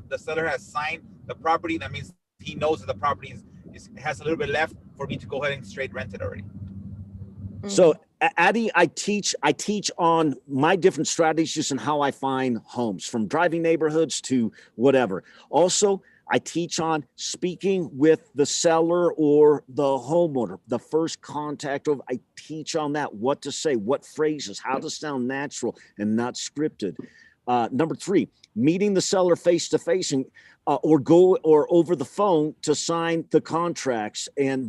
S2: the seller has signed the property, that means he knows that the property has a little bit left for me to go ahead and straight rent it already.
S5: So Addie, I teach on my different strategies and how I find homes, from driving neighborhoods to whatever. Also, I teach on speaking with the seller or the homeowner, the first contact. I teach on that, what to say, what phrases, how to sound natural and not scripted. Number 3, meeting the seller face to face and or over the phone to sign the contracts. And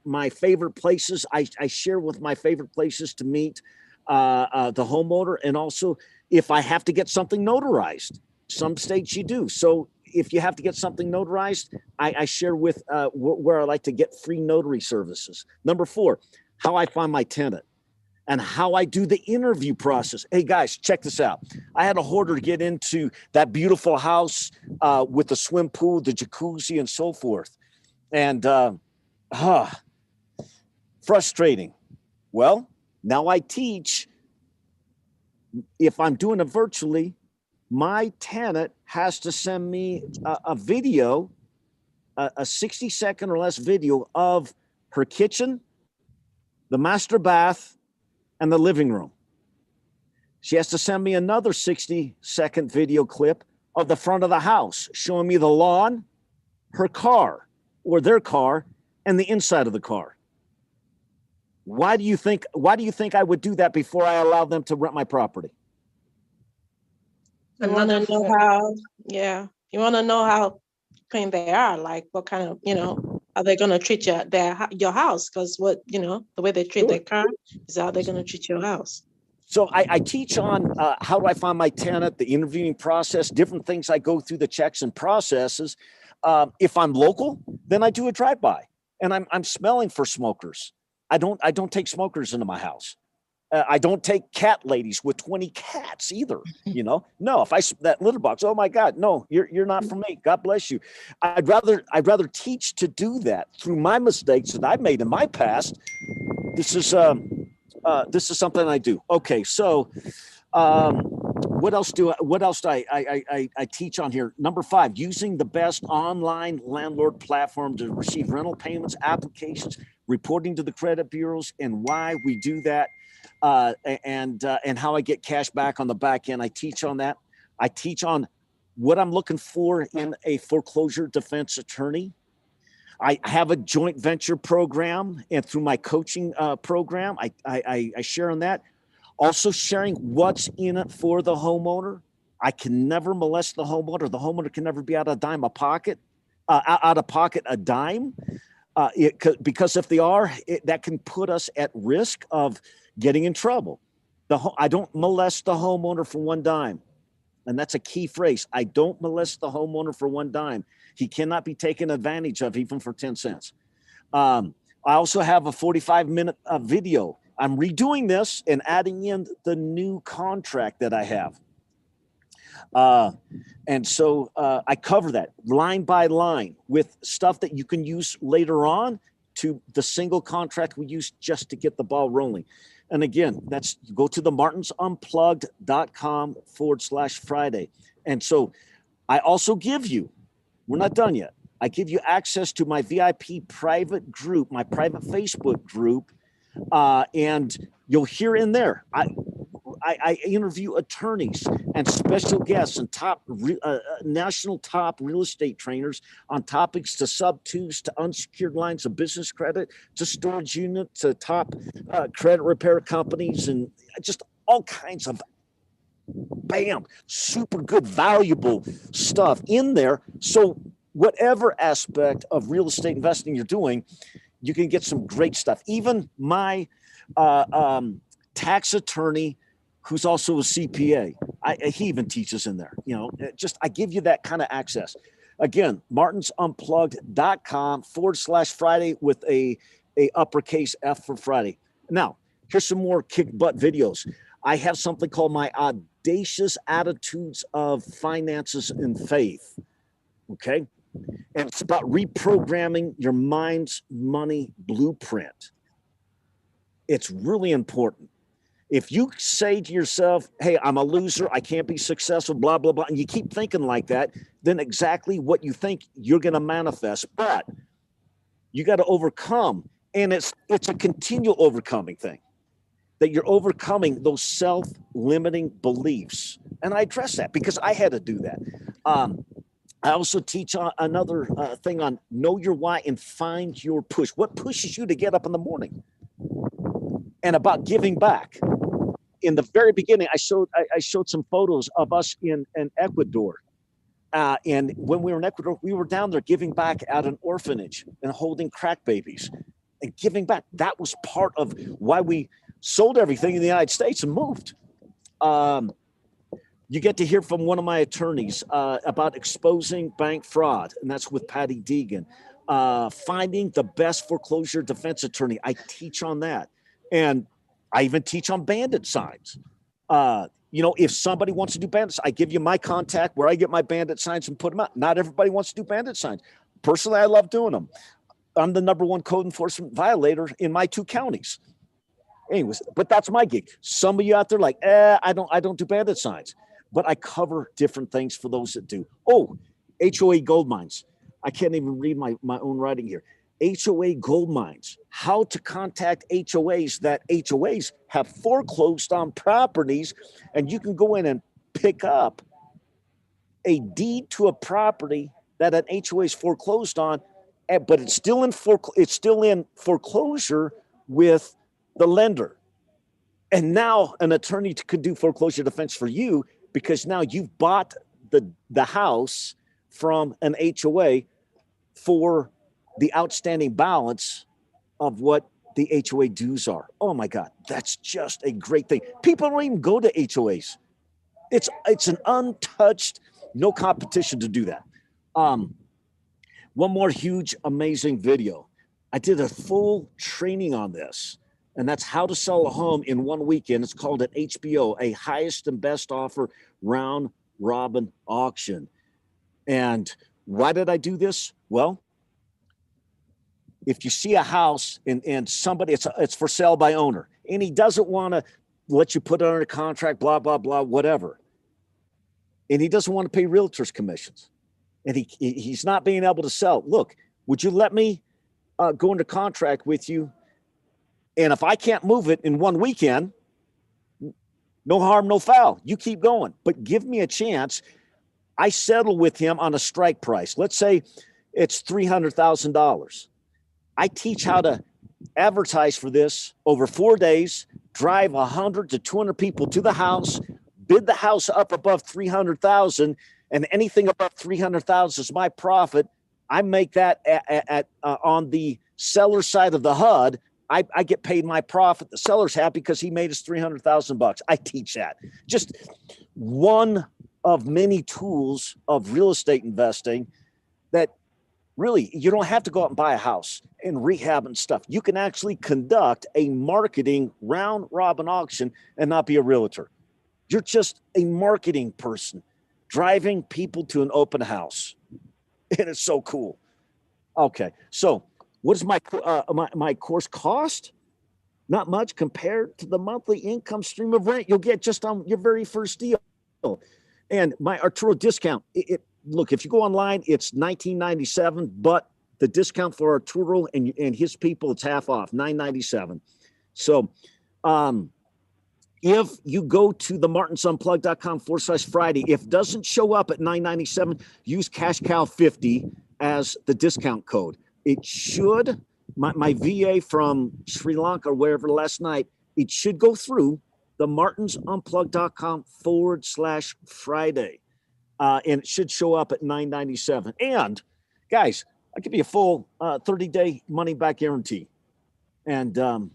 S5: my favorite places, I share with my favorite places to meet the homeowner. And also, if I have to get something notarized, some states you do. So if you have to get something notarized, I share with where I like to get free notary services. Number 4, how I find my tenant and how I do the interview process. Hey guys, check this out. I had a hoarder get into that beautiful house with the swim pool, the jacuzzi, and so forth. And frustrating. Well, Now I teach, if I'm doing it virtually, my tenant has to send me a video, a 60-second or less video of her kitchen, the master bath, and the living room. She has to send me another 60-second video clip of the front of the house, showing me the lawn, her car, or their car, and the inside of the car. Why do you think I would do that before I allow them to rent my property?
S7: You want to know how, yeah, you want to know how clean they are, like what kind of, are they going to treat your house? Because the way they treat their car is how they're going to treat your house.
S5: So I teach on how do I find my tenant, the interviewing process, different things I go through, the checks and processes. If I'm local, then I do a drive-by, and I'm smelling for smokers. I don't take smokers into my house. I don't take cat ladies with 20 cats either. No, if that litter box, oh my God, no, you're not for me. God bless you. I'd rather teach to do that through my mistakes that I've made in my past. This is something I do. Okay, so what else do I teach on here? Number 5, using the best online landlord platform to receive rental payments, applications, reporting to the credit bureaus, and why we do that, and how I get cash back on the back end. I teach on that. I teach on what I'm looking for in a foreclosure defense attorney. I have a joint venture program, and through my coaching program, I share on that. Also sharing what's in it for the homeowner. I can never molest the homeowner. The homeowner can never be out of pocket a dime, because if they are, that can put us at risk of getting in trouble. I don't molest the homeowner for one dime. And that's a key phrase. I don't molest the homeowner for one dime. He cannot be taken advantage of even for 10 cents. I also have a 45-minute video. I'm redoing this and adding in the new contract that I have. And so I cover that line by line with stuff that you can use later on to the single contract we use just to get the ball rolling. And again, go to the martinsunplugged.com/Friday. And so I also give you, we're not done yet, I give you access to my VIP private group, my private Facebook group. And you'll hear in there, I interview attorneys and special guests and national top real estate trainers on topics to sub-2s, to unsecured lines of business credit, to storage unit, to top credit repair companies, and just all kinds of super good, valuable stuff in there. So whatever aspect of real estate investing you're doing, you can get some great stuff. Even my tax attorney, who's also a CPA, he even teaches in there. I give you that kind of access. Again, martinsunplugged.com/Friday with a uppercase F for Friday. Now, here's some more kick butt videos. I have something called my Audacious Attitudes of Finances and Faith. Okay. And it's about reprogramming your mind's money blueprint. It's really important. If you say to yourself, hey, I'm a loser, I can't be successful, blah, blah, blah, and you keep thinking like that, then exactly what you think you're going to manifest. But you got to overcome. And it's a continual overcoming thing, that you're overcoming those self-limiting beliefs. And I address that because I had to do that. I also teach another thing on know your why and find your push. What pushes you to get up in the morning? And about giving back. In the very beginning, I showed some photos of us in Ecuador. And when we were in Ecuador, we were down there giving back at an orphanage and holding crack babies and giving back. That was part of why we sold everything in the United States and moved. You get to hear from one of my attorneys about exposing bank fraud, and that's with Patty Deegan. Finding the best foreclosure defense attorney. I teach on that. And I even teach on bandit signs. If somebody wants to do bandits, I give you my contact where I get my bandit signs and put them out. Not everybody wants to do bandit signs. Personally, I love doing them. I'm the #1 code enforcement violator in my 2 counties. Anyways, but that's my gig. Some of you out there like, I don't do bandit signs, but I cover different things for those that do. Oh, HOA gold mines. I can't even read my own writing here. HOA gold mines, how to contact HOAs that HOAs have foreclosed on properties, and you can go in and pick up a deed to a property that an HOA is foreclosed on, but it's still in foreclosure with the lender. And now an attorney could do foreclosure defense for you because now you've bought the house from an HOA for the outstanding balance of what the HOA dues are. Oh my God, that's just a great thing. People don't even go to HOAs. It's an untouched, no competition to do that. One more huge, amazing video. I did a full training on this, and that's how to sell a home in one weekend. It's called an HBO, a highest and best offer round robin auction. And why did I do this? Well, if you see a house and somebody, it's for sale by owner, and he doesn't want to let you put it under contract, blah, blah, blah, whatever. And he doesn't want to pay realtors commissions. And he's not being able to sell. Look, would you let me go into contract with you? And if I can't move it in one weekend, no harm, no foul. You keep going, but give me a chance. I settle with him on a strike price. Let's say it's $300,000. I teach how to advertise for this over 4 days, drive 100 to 200 people to the house, bid the house up above 300,000, and anything above 300,000 is my profit. I make that on the seller side of the HUD. I get paid my profit. The seller's happy because he made us $300,000. I teach that. Just one of many tools of real estate investing that really you don't have to go out and buy a house and rehab and stuff. You can actually conduct a marketing round robin auction and not be a realtor. You're just a marketing person driving people to an open house. And it's so cool. Okay, so what does my course cost? Not much compared to the monthly income stream of rent you'll get just on your very first deal. And my Arturo discount, look, if you go online, it's $19.97, but the discount for Arturo and his people, it's half off, $9.97. So if you go to the martinsunplug.com/Friday, if it doesn't show up at $9.97, use CashCow50 as the discount code. It should, my VA from Sri Lanka or wherever last night, it should go through the martinsunplug.com/Friday. And it should show up at $9.97. And guys, I'll give you a full 30-day money back guarantee. And,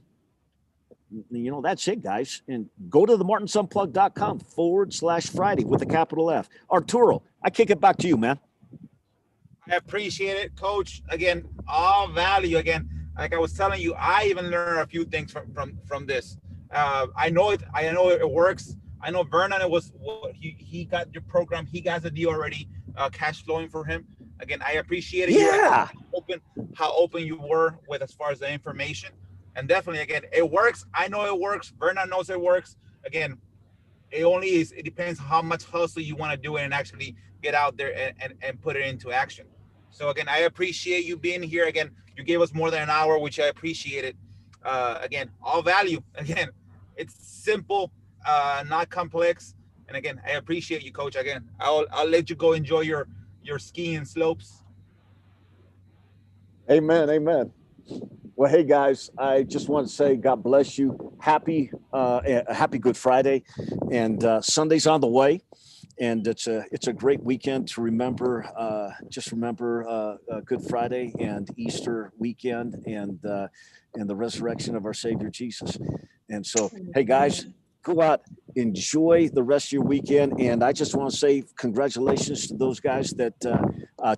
S5: that's it, guys. And go to the martinsunplug.com/Friday with a capital F. Arturo, I kick it back to you, man.
S2: I appreciate it, Coach. Again, all value. Again, like I was telling you, I even learned a few things from this. I know it works. I know Vernon, he got your program. He got the deal already, cash flowing for him. Again, I appreciate it.
S5: Yeah.
S2: How open you were with as far as the information. And definitely, again, it works. I know it works. Vernon knows it works. Again, it depends how much hustle you want to do it and actually get out there and put it into action. So again, I appreciate you being here. Again, you gave us more than an hour, which I appreciated. Again, all value. Again, it's simple, not complex. And again, I appreciate you, Coach. Again, I'll let you go enjoy your skiing slopes.
S5: Amen. Amen. Well, hey guys, I just want to say God bless you. Happy Good Friday, and Sunday's on the way, and it's a great weekend to remember. Just remember Good Friday and Easter weekend, and the resurrection of our Savior Jesus. And so, hey guys, go out, enjoy the rest of your weekend, and I just want to say congratulations to those guys that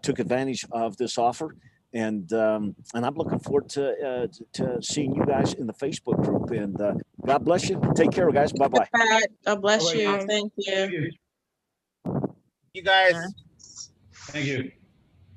S5: took advantage of this offer. And I'm looking forward to seeing you guys in the Facebook group. And God bless you. Take care, guys. Bye-bye.
S7: God bless
S8: All right,
S7: you.
S8: guys.
S7: Thank you.
S2: You guys.
S8: Thank you.